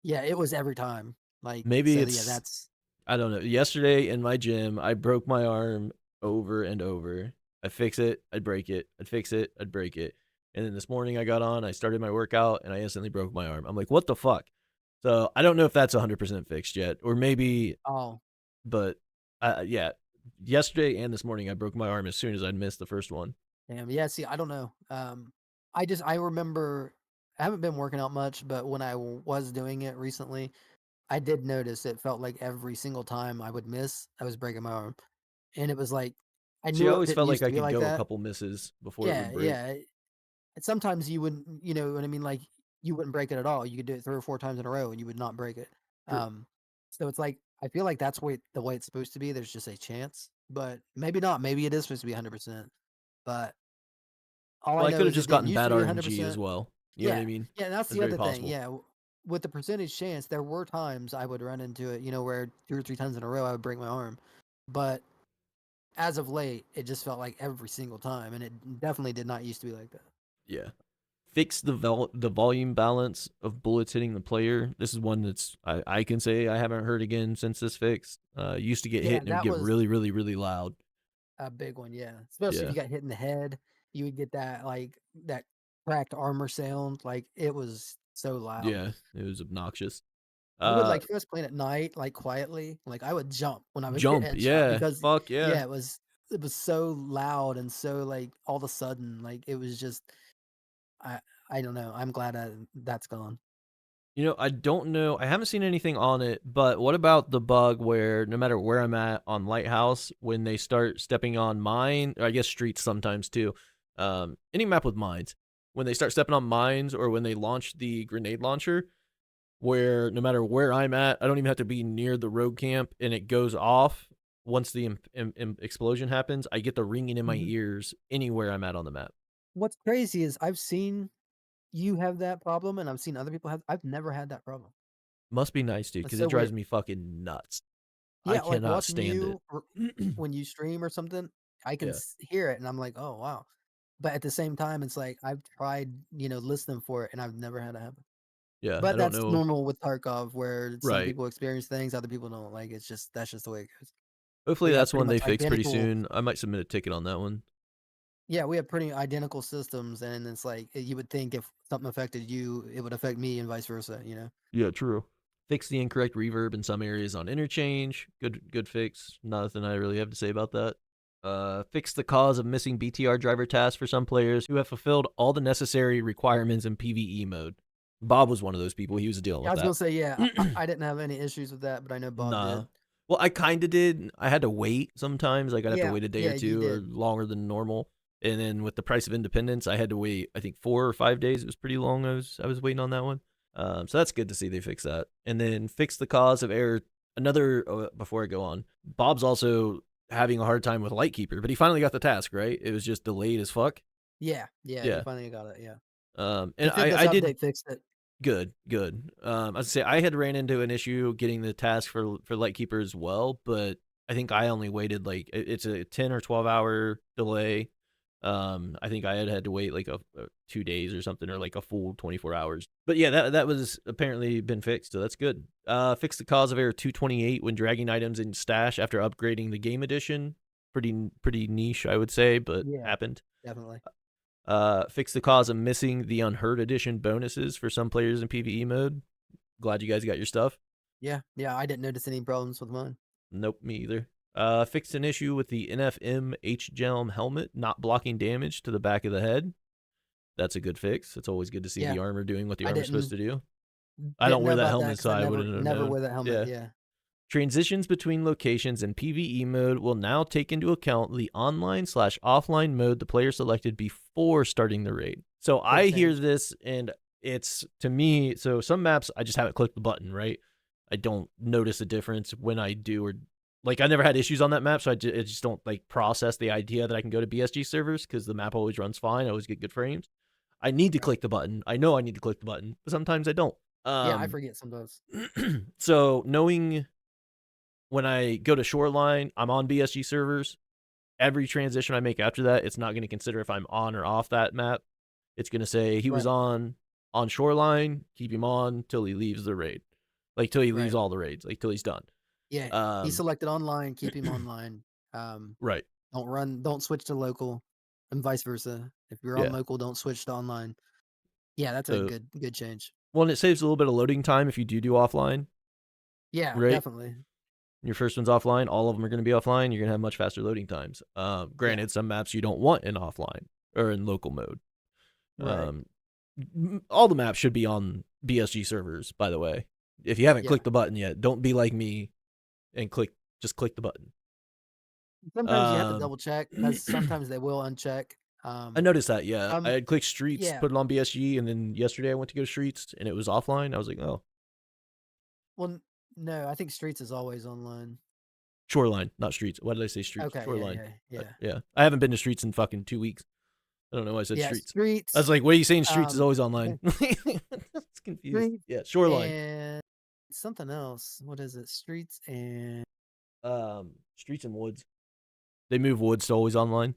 Yeah, it was every time. Like, maybe so yeah, it's, that's I don't know. Yesterday in my gym, I broke my arm over and over. I'd fix it, I'd break it, I'd fix it, I'd break it. And then this morning I got on, I started my workout, and I instantly broke my arm. I'm like, what the fuck? So I don't know if that's 100% fixed yet, or maybe, oh but yeah, yesterday and this morning I broke my arm as soon as I'd missed the first one. damn. Yeah, see, I don't know. I remember I haven't been working out much, but when I was doing it recently, I did notice it felt like every single time I would miss, I was breaking my arm. And it was like I See, I knew it always didn't felt like used to I be could like go a that. couple misses before it would Yeah, break. yeah. And sometimes you wouldn't, you know what I mean? Like, you wouldn't break it at all. You could do it 3 or 4 times in a row and you would not break it. True. So it's like I feel like that's the way it's supposed to be. There's just a chance, but maybe not. Maybe it is supposed to be 100%. But all I Well, I know could have is it just didn't gotten used to bad be RNG as 100%. well. You know what I Yeah, mean? yeah. And that's That's the very other thing. possible. Yeah, with the percentage chance, there were times I would run into it. Where 2 or 3 times in a row I would break my arm, but as of late, it just felt like every single time, and it definitely did not used to be like that. Yeah. Fix the volume balance of bullets hitting the player. This is one that's I can say I haven't heard again since this fix. Used to get hit Yeah, and it would that get was really, really, really loud. a big one, yeah. Especially if Yeah. you got hit in the head, you would get that that cracked armor sound. Like, it was so loud. Yeah. It was obnoxious. I would Uh like if I was playing at night, like quietly, like I would jump when I would get Jump. headshot Yeah. because Fuck yeah. yeah, it was so loud and so like all of a sudden, like it was just I I don't know. I'm glad that's gone. I don't know. I haven't seen anything on it, but what about the bug where no matter where I'm at on Lighthouse, when they start stepping on mine, or I guess streets sometimes too, any map with mines, when they start stepping on mines or when they launch the grenade launcher, where no matter where I'm at, I don't even have to be near the road camp and it goes off once the explosion happens, I get the ringing in my Mhm. ears anywhere I'm at on the map. What's crazy is I've seen you have that problem, and I've seen other people have. I've never had that problem. Must be nice, dude, It's because so it drives weird. me fucking nuts. I Yeah, like cannot watching stand it. you when you stream or something, I can Yeah. hear it, and I'm like, oh wow. But at the same time, it's like I've tried, listening for it, and I've never had it happen. Yeah, I But don't that's know. normal with Tarkov, where some Right. people experience things, other people don't. Like, that's just the way it goes. Hopefully We have that's pretty one much they fix pretty identical. soon. I might submit a ticket on that one. Yeah, we have pretty identical systems, and it's like you would think if something affected you, it would affect me, and vice versa. Yeah, true. Fix the incorrect reverb in some areas on interchange. Good fix. Nothing I really have to say about that. Fix the cause of missing BTR driver tasks for some players who have fulfilled all the necessary requirements in PvE mode. Bob was one of those people. He was dealing I with was that. gonna say, yeah, I didn't have any issues with that, but I know Bob Nah. did. Well, I kind of did. I had to wait sometimes. Like, I'd have to Yeah, wait a day or yeah, you two or did. longer than normal. And then with the price of independence, I had to wait, I think 4 or 5 days. It was pretty long. I was waiting on that one. So that's good to see they fix that. And then fix the cause of error. Another, before I go on, Bob's also having a hard time with Lightkeeper, but he finally got the task, right? It was just delayed as fuck. Yeah, yeah, he Yeah. finally got it. Yeah, And he said this I did update fixed it. good, good. I was say I had ran into an issue getting the task for Lightkeeper as well, but I think I only waited like it's a 10 or 12 hour delay. I think I had to wait like a 2 days or something, or like a full 24 hours. But yeah, that was apparently been fixed, so that's good. Fixed the cause of error 228 when dragging items in stash after upgrading the game edition. Pretty niche, I would say, but Yeah, happened. definitely. Fix the cause of missing the Unheard Edition bonuses for some players in PvE mode. Glad you guys got your stuff. Yeah, yeah, I didn't notice any problems with mine. Nope, me either. Fixed an issue with the NFM H-Gelm helmet not blocking damage to the back of the head. That's a good fix. It's always good to see Yeah, the armor doing what the I armor's supposed didn't to do. I don't didn't know wear that about that helmet, because so I I never wouldn't have never known. wear that helmet. Yeah. Yeah, Transitions between locations in PvE mode will now take into account the online/offline mode the player selected before starting the raid. So big I hear change. this, and it's to me. So some maps I just haven't clicked the button, right? I don't notice a difference when I do, or like I never had issues on that map, so I just don't like process the idea that I can go to BSG servers because the map always runs fine. I always get good frames. I need to Right. click the button. I know I need to click the button, but sometimes I don't. Yeah, I forget sometimes. So knowing when I go to Shoreline, I'm on BSG servers. Every transition I make after that, it's not going to consider if I'm on or off that map. It's going to say he was Right, on Shoreline, keep him on till he leaves the raid, like till he leaves right. all the raids, like till he's done. Yeah, he Um, selected online, keep him online. Um, right, don't switch to local, and vice versa. If you're on yeah. local, don't switch to online. Yeah, that's a So good change. well, and it saves a little bit of loading time if you do offline, Yeah, right? definitely. Your first one's offline, all of them are going to be offline. You're going to have much faster loading times. Yeah, Granted, some maps you don't want in offline or in local mode. right. Um, all the maps should be on BSG servers, by the way. If you haven't Yeah. clicked the button yet, don't be like me and just click the button. Sometimes you have to Um, double check because sometimes they will uncheck. I noticed that. Yeah, I Um, had clicked Streets, yeah. put it on BSG, and then yesterday I went to go to Streets and it was offline. I was like, oh, Well, no, I think Streets is always online. Shoreline, not Streets. Why did I say Streets? Okay, yeah, Shoreline. yeah, yeah, Yeah, I haven't been to Streets in fucking 2 weeks. I don't know why I said yeah. Streets. I was Streets, like, what are you saying? Streets is um, always online. It's confused. Streets Yeah, Shoreline. and something else. What is it? Streets and Streets and Woods. They move Woods to always online.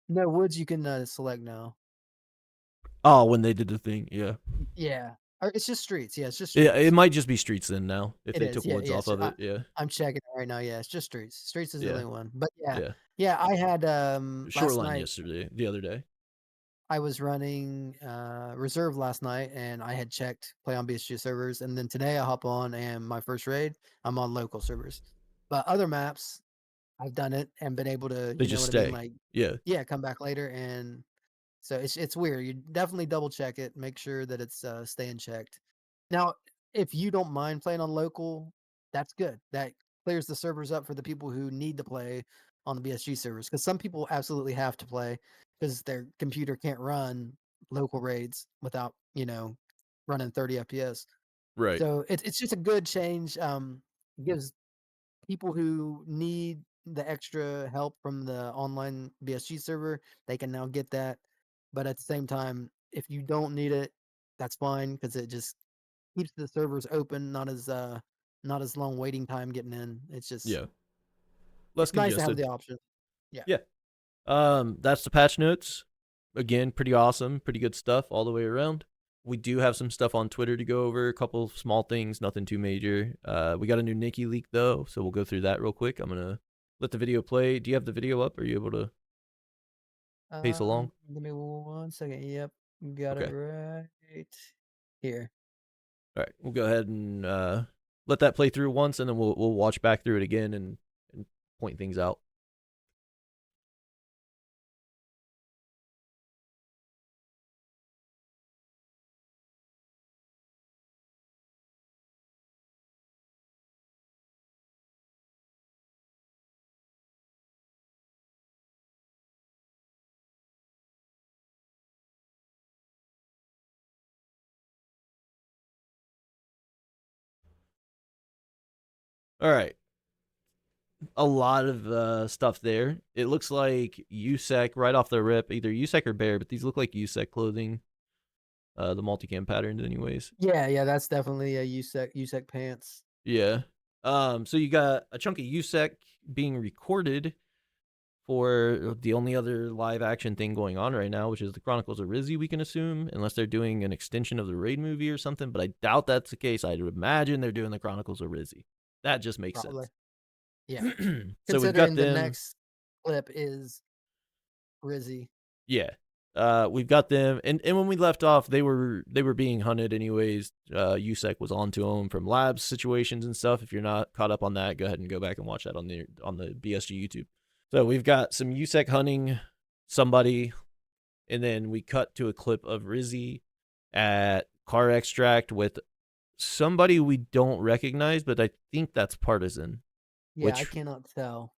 no Woods. You can select now. Oh, when they did the thing, yeah. Yeah, or it's just Streets. Yeah, it's just Yeah, it Streets. might just be Streets then now if It they is. took Yeah, Woods yeah. off of it. Yeah, I'm checking it right now. Yeah, it's just Streets. Streets is the yeah, only one. But yeah, yeah. yeah. I had last Shoreline night. yesterday, the other day. I was running reserve last night, and I had checked play on BSG servers, and then today I hop on and my first raid, I'm on local servers. But other maps, I've done it and been able to, They you know just what I mean, stay. like Yeah, yeah, come back later, and so it's weird. You definitely double check it, make sure that it's staying checked. Now, if you don't mind playing on local, that's good. That clears the servers up for the people who need to play on the BSG servers, because some people absolutely have to play because their computer can't run local raids without running 30 FPS. right. So it's just a good change. It gives people who need the extra help from the online BSG server, they can now get that. But at the same time, if you don't need it, that's fine because it just keeps the servers open, not as long waiting time getting in. Yeah, less It's nice to have congested. the option. Yeah. Yeah. That's the patch notes. Again, pretty awesome, pretty good stuff all the way around. We do have some stuff on Twitter to go over, a couple small things, nothing too major. We got a new NikiLeak though, so we'll go through that real quick. I'm gonna let the video play. Do you have the video up? Are you able to pace along? Give me 1 second. Yep, got it Okay. right here. All right. We'll go ahead and let that play through once, and then we'll watch back through it again and point things out. All right. a lot of stuff there. It looks like USEC right off the rip, either USEC or Bear, but these look like USEC clothing. The multicam patterns, anyways. Yeah, that's definitely a USEC pants. Yeah. So you got a chunk of USEC being recorded for the only other live action thing going on right now, which is the Chronicles of Rizzy, we can assume, unless they're doing an extension of the Raid movie or something, but I doubt that's the case. I'd imagine they're doing the Chronicles of Rizzy. That just makes Probably. sense. Yeah. So we've got Considering the them. next clip is Rizzy. Yeah. We've got them, and when we left off, they were being hunted anyways. USEC was onto them from labs situations and stuff. If you're not caught up on that, go ahead and go back and watch that on the BSG YouTube. So we've got some USEC hunting somebody, and then we cut to a clip of Rizzy at car extract with somebody we don't recognize, but I think that's Partisan. Yeah, I Which cannot tell.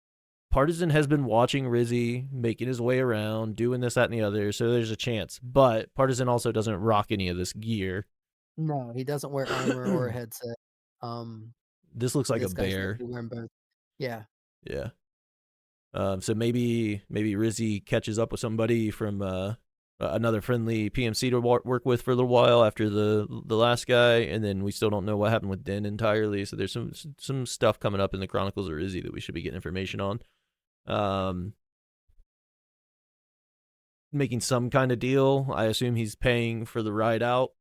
Partisan has been watching Rizzy, making his way around, doing this, that, and the other, so there's a chance. But Partisan also doesn't rock any of this gear. No, he doesn't wear armor or a headset. This looks like a This guy's bear. definitely wearing both. Yeah. Yeah. So maybe Rizzy catches up with somebody from another friendly PMC to work with for a little while after the last guy, and then we still don't know what happened with Den entirely. So there's some stuff coming up in the Chronicles of Rizzy that we should be getting information on. Making some kind of deal. I assume he's paying for the ride out.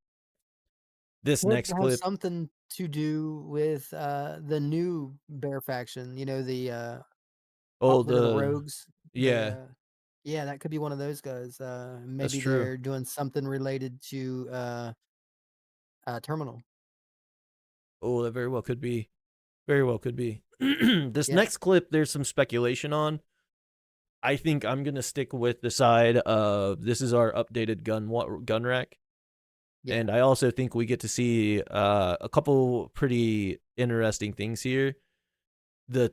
This Could next have clip, something to do with the new bear faction, the oh they're the the rogues. yeah, Yeah, that could be one of those guys. that's Maybe true. they're doing something related to terminal. Oh, that very well could be. Very well could be. This Yeah, next clip, there's some speculation on. I think I'm gonna stick with the side of this is our updated gun rack, yeah. and I also think we get to see a couple pretty interesting things here. The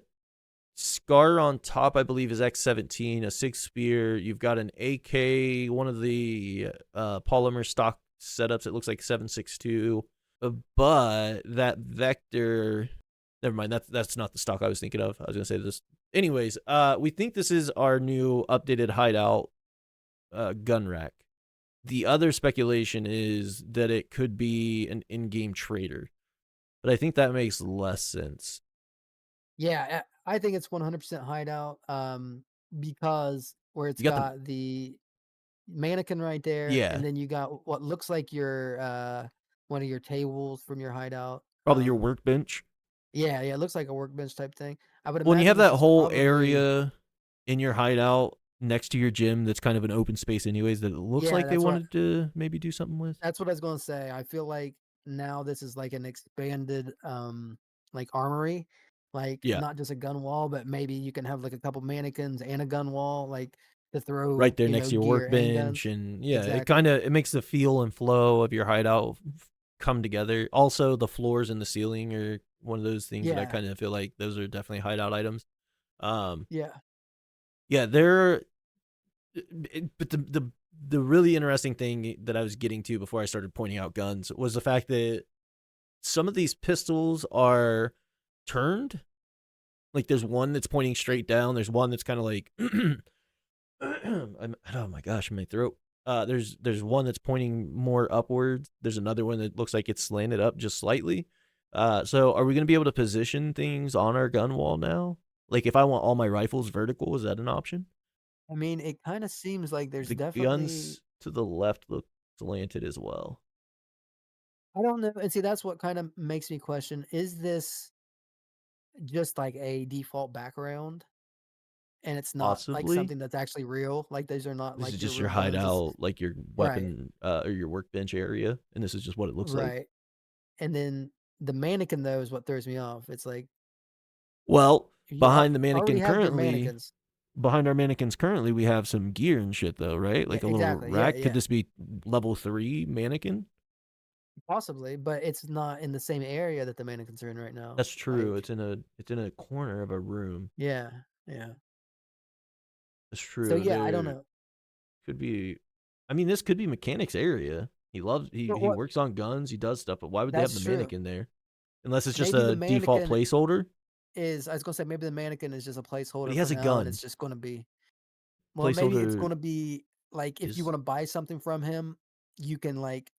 Scar on top, I believe, is X17, a six spear. You've got an AK, one of the polymer stock setups. It looks like 7.62, but that Vector. Never mind. That's not the stock I was thinking of. I was gonna say this. Anyways, we think this is our new updated hideout gun rack. The other speculation is that it could be an in-game trader, but I think that makes less sense. Yeah, I think it's 100% hideout. Because where it's You got the got the mannequin right there, and yeah, then you got what looks like your one of your tables from your hideout. probably your workbench. Yeah, it looks like a workbench type thing. I would When you imagine have this that is whole probably area in your hideout next to your gym that's kind of an open space anyways that it looks yeah, like they wanted to maybe do something with. that's what I was gonna say. I feel like now this is like an expanded like armory, like Yeah, not just a gun wall, but maybe you can have like a couple mannequins and a gun wall, like to right throw, there next to your gear and workbench, guns. and yeah, it Exactly. kind of it makes the feel and flow of your hideout come together. Also, the floors and the ceiling are one of those things that I Yeah. kind of feel like those are definitely hideout items. Um, Yeah. yeah, they're but the really interesting thing that I was getting to before I started pointing out guns was the fact that some of these pistols are turned. Like there's one that's pointing straight down. There's one that's kind of like, oh my gosh, my throat. There's one that's pointing more upwards. There's another one that looks like it's slanted up just slightly. So are we gonna be able to position things on our gun wall now? Like if I want all my rifles vertical, is that an option? I mean, it kind of seems like there's The definitely guns to the left look slanted as well. I don't know. And see, that's what kind of makes me question, is this just like a default background and it's not like Possibly. something that's actually real? Like those are not This is like your just your real guns. It's hideout, like your right. weapon or your workbench area, and this is just what it looks like. Right. And then the mannequin though is what throws me off. It's like Well, you behind the already mannequin have your currently, mannequins. behind our mannequins currently, we have some gear and shit though, right? Yeah, Like a little exactly. Yeah, rack. Could yeah. this be level 3 mannequin? Possibly, but it's not in the same area that the mannequins are in right now. That's true. Like, It's in a corner of a room. yeah, yeah. That's So true. yeah, I don't There know. could be. I mean, this could be mechanics area. He loves. But He what works on guns. He does stuff. But why would they have that's the true. mannequin there? Unless it's just Maybe the a default mannequin placeholder. is I was gonna say maybe the mannequin is just a But placeholder he for has a now, and gun. it's just gonna be well, maybe it's Placeholder gonna be like if you is wanna buy something from him, you can like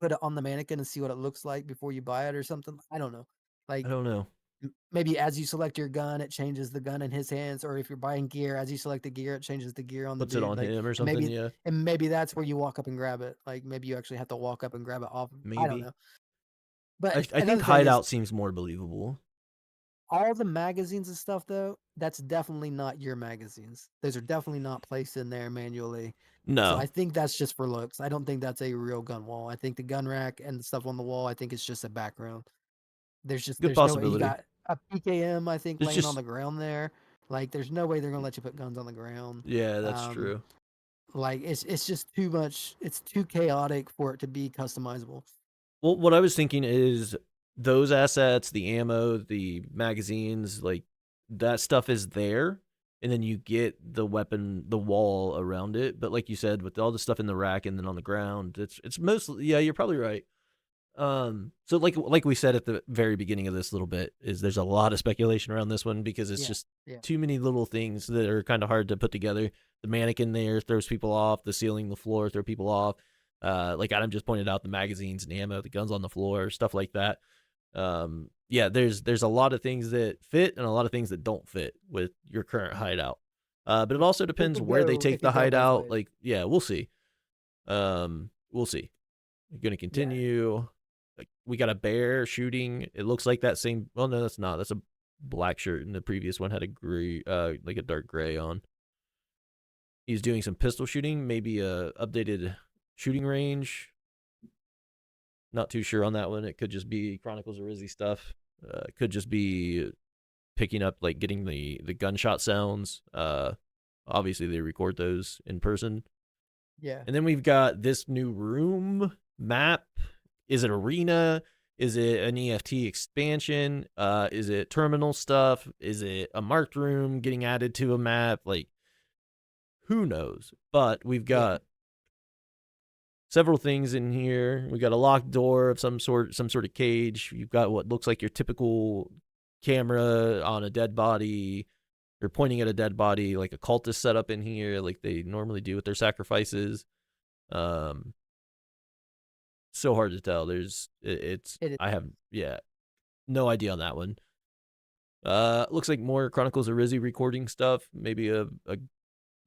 put it on the mannequin and see what it looks like before you buy it or something. I don't know. I Like don't know. maybe as you select your gun, it changes the gun in his hands, or if you're buying gear, as you select the gear, it changes the gear on the Puts it dude. on Like him or and something, maybe yeah. and maybe that's where you walk up and grab it. Like maybe you actually have to walk up and grab it off. I don't Maybe. know. But I think another thing is hideout seems more believable. all the magazines and stuff though, that's definitely not your magazines. Those are definitely not placed in there manually. So I No. think that's just for looks. I don't think that's a real gun wall. I think the gun rack and the stuff on the wall, I think it's just a background. Good There's no way you possibility. got a PKM I think It's laying on just the ground there. Like there's no way they're gonna let you put guns on the ground. yeah, that's Um true. like it's just too much. It's too chaotic for it to be customizable. Well, what I was thinking is those assets, the ammo, the magazines, like that stuff is there, and then you get the weapon, the wall around it. But like you said, with all the stuff in the rack and then on the ground, it's mostly yeah. You're probably right. So like we said at the very beginning of this little bit, is there's a lot of speculation around this one because it's Yeah. just Yeah. too many little things that are kind of hard to put together. The mannequin there throws people off. The ceiling, the floor throw people off. Like Adam just pointed out, the magazines and ammo, the guns on the floor, stuff like that. Yeah, there's a lot of things that fit and a lot of things that don't fit with your current hideout. But it also depends where they take It the could go both hideout. ways. Like, yeah, we'll see. We'll see. You're gonna Yeah. continue. Like we got a bear shooting. It looks like that same. Well, no, that's not. That's a black shirt, and the previous one had a gray, like a dark gray on. He's doing some pistol shooting, maybe a updated shooting range. Not too sure on that one. It could just be Chronicles of Rizzy stuff. It could just be picking up, like getting the gunshot sounds. Obviously they record those in person. Yeah. And then we've got this new room map. Is it arena? Is it an EFT expansion? Is it terminal stuff? Is it a marked room getting added to a map? Like, who knows? But we've Yeah. got several things in here. We got a locked door of some sort of cage. You've got what looks like your typical camera on a dead body. You're pointing at a dead body, like a cultist setup in here, like they normally do with their sacrifices. Um, so hard to tell. It's It is. I have yeah, no idea on that one. Looks like more Chronicles of Rizzy recording stuff. Maybe a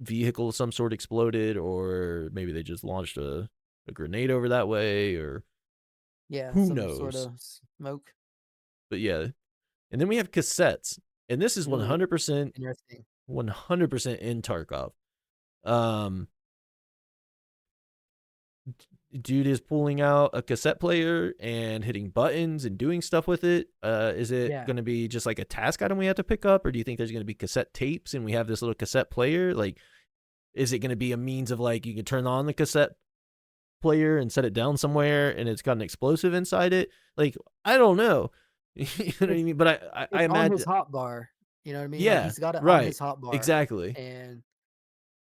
vehicle of some sort exploded, or maybe they just launched a grenade over that way, or Yeah, who some sort knows. of smoke. But yeah, and then we have cassettes, and this is Ooh, 100% interesting. 100% in Tarkov. Um, Dude is pulling out a cassette player and hitting buttons and doing stuff with it. Is it Yeah. going to be just like a task item we have to pick up, or do you think there's going to be cassette tapes and we have this little cassette player? Like, is it going to be a means of like you can turn on the cassette player and set it down somewhere and it's got an explosive inside it? Like, I don't know. You know what I It's mean? But I it's on his imagine, hotbar. You know what I mean? Like yeah, he's got it on right, his hotbar, exactly. and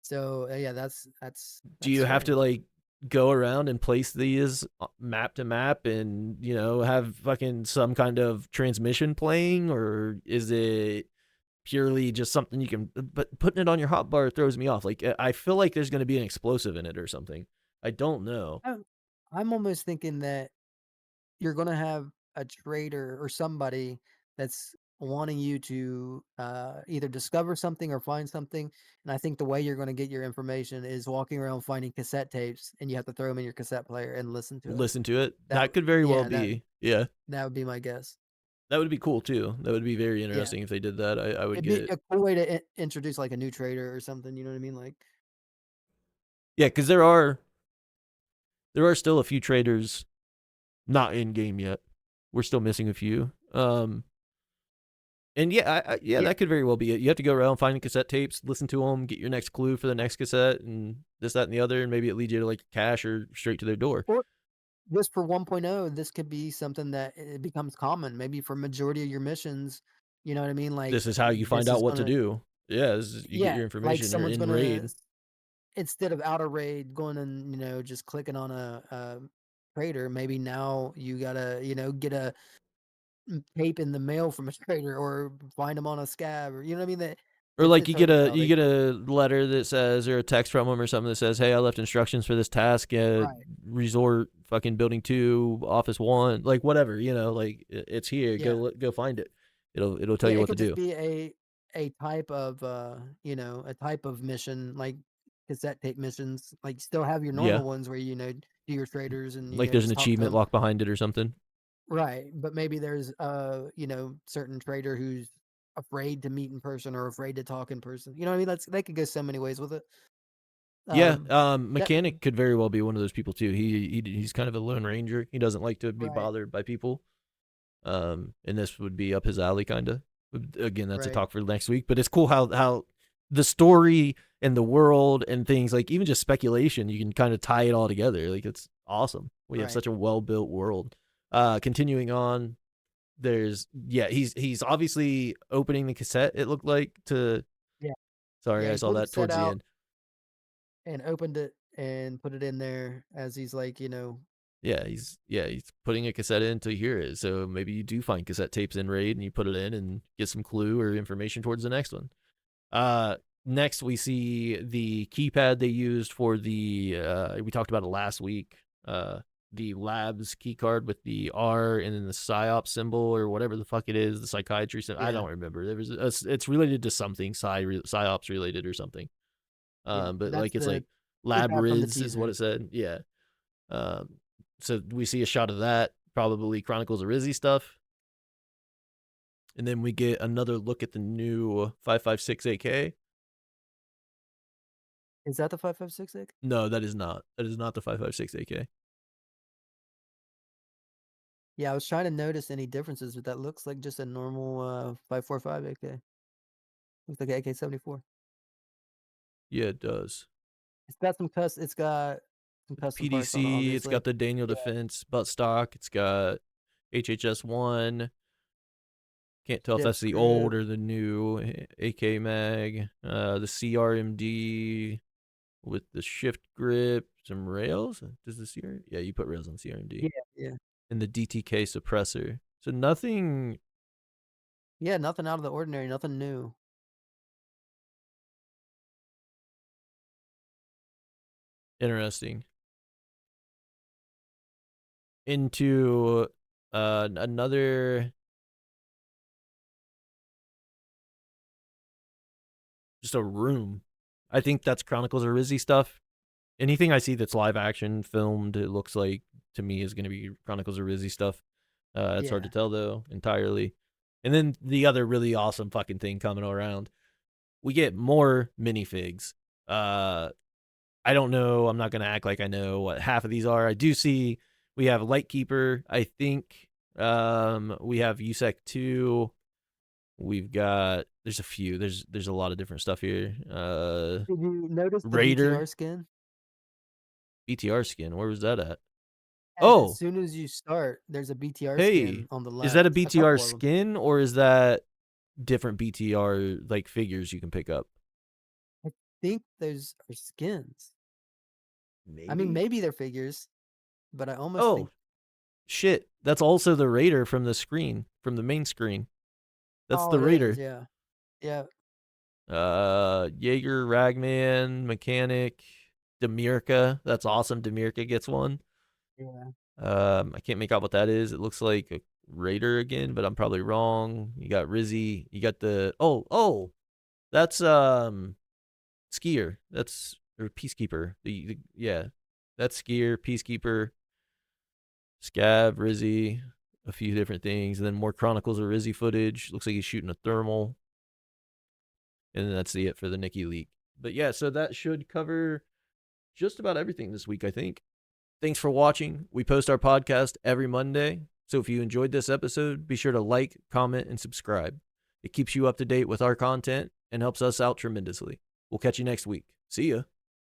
so yeah, Do that's you have to strange. like go around and place these map to map and have fucking some kind of transmission playing, or is it purely just something you can? But putting it on your hotbar throws me off. Like I feel like there's going to be an explosive in it or something. I don't know. I'm I'm almost thinking that you're gonna have a trader or somebody that's wanting you to either discover something or find something. And I think the way you're going to get your information is walking around finding cassette tapes, and you have to throw them in your cassette player and listen to it. Listen to it. That That could very well yeah, be. Yeah, that would be my guess. that would be cool too. That would be very Yeah, interesting if they did that. I would it'd get be it. a cool way to introduce like a new trader or something. You know what I mean? Like Yeah, because there are still a few traders not in game yet. We're still missing a few. And yeah, yeah, yeah, that could very well be it. You have to go around finding cassette tapes, listen to them, get your next clue for the next cassette, and this, that, and the other, and maybe it leads you to like cash or straight to their door. or just for 1.0, this could be something that it becomes common. Maybe for majority of your missions, you know what I mean? Like This is how you find this out is what to gonna do. Yeah, you get yeah, your like information. You're someone's in gonna raid. instead of out of raid going and just clicking on a trader, maybe now you gotta get a tape in the mail from a trader or find them on a scab, or you know what I mean. That Or like it's hard to tell. you They get could a letter that says, or a text from them or something that says, "Hey, I left instructions for this task at right, resort fucking building 2, office 1, like whatever, like it's here. yeah, Go find it. It'll tell yeah. you It what to could just do. be a type of a type of mission, like cassette tape missions. Like still have your Yeah, normal ones where do your traders and like there's an just talk to achievement them. locked behind it or something. Right, but maybe there's certain trader who's afraid to meet in person or afraid to talk in person. You know what I mean? That's they could go so many ways with it. Yeah, Um, that mechanic could very well be one of those people too. He's kind of a lone ranger. He doesn't like to be right, bothered by people. And this would be up his alley, kind of. Again, that's a right, talk for next week. But it's cool how the story and the world and things, like even just speculation, you can kind of tie it all together. Like it's awesome. We have right. such a well built world. Continuing on, he's obviously opening the cassette. It looked like to. Yeah, Sorry, yeah. I He saw pulled the that cassette towards the out end. and opened it and put it in there as he's like, He's putting a cassette in to hear it. So maybe you do find cassette tapes in raid and you put it in and get some clue or information towards the next one. Next we see the keypad they used for the we talked about it last week. The labs key card with the R and then the psyop symbol or whatever the fuck it is, the psychiatry symbol. I yeah, don't remember. It's related to something psyops related or something. yeah. But That's like it's the like lab keypad from the riz is what teaser. it said. Yeah. Um, so we see a shot of that, probably Chronicles of Rizzy stuff. And then we get another look at the new 556 AK. Is that the 5.56? No, that is not. That is not the 556 AK. Yeah, I was trying to notice any differences, but that looks like just a normal 5.45 AK. Looks like an AK-74. Yeah, it does. It's got some custom parts on it, PDC, it's obviously. got the Daniel Yeah, Defense butt stock. It's got HHS1. Can't tell if dip that's the old script. or the new AK mag. The CRMD with the shift grip, some rails. Does the CR? Yeah, you put rails on CRMD. Yeah, yeah. And the DTK suppressor. So nothing Yeah, nothing out of the ordinary, nothing new. interesting. Into another, just a room. I think that's Chronicles of Rizzy stuff. Anything I see that's live action filmed, it looks like to me is going to be Chronicles of Rizzy stuff. It's hard to Yeah. tell though entirely. And then the other really awesome fucking thing coming around, we get more minifigs. I don't know. I'm not going to act like I know what half of these are. I do see we have Lightkeeper. I think we have USEC 2. We've got, there's a few. There's a lot of different stuff here. Did you notice the Raider BTR skin? BTR skin. Where was that at? As Oh, soon as you start, there's a BTR hey. skin on the Is that a left. A BTR couple of them. skin or is that different BTR like figures you can pick up? I think those are skins. I mean, Maybe. maybe they're figures, but I almost Oh, think. shit. That's also the Raider from the screen, from the main screen. That's Oh, the it is. Raider. Yeah. Yeah. Jaeger, Ragman, Mechanic, Demirka. That's awesome. Demirka gets one. Yeah. I can't make out what that is. It looks like a Raider again, but I'm probably wrong. You got Rizzy. You got the that's Skier. That's or Peacekeeper. Yeah, that's Skier, Peacekeeper, Scav, Rizzy, a few different things, and then more Chronicles of Rizzy footage. Looks like he's shooting a thermal, and then that's it for the NikiLeaks. But yeah, so that should cover just about everything this week, I think. Thanks for watching. We post our podcast every Monday. So if you enjoyed this episode, be sure to like, comment, and subscribe. It keeps you up to date with our content and helps us out tremendously. We'll catch you next week. See ya.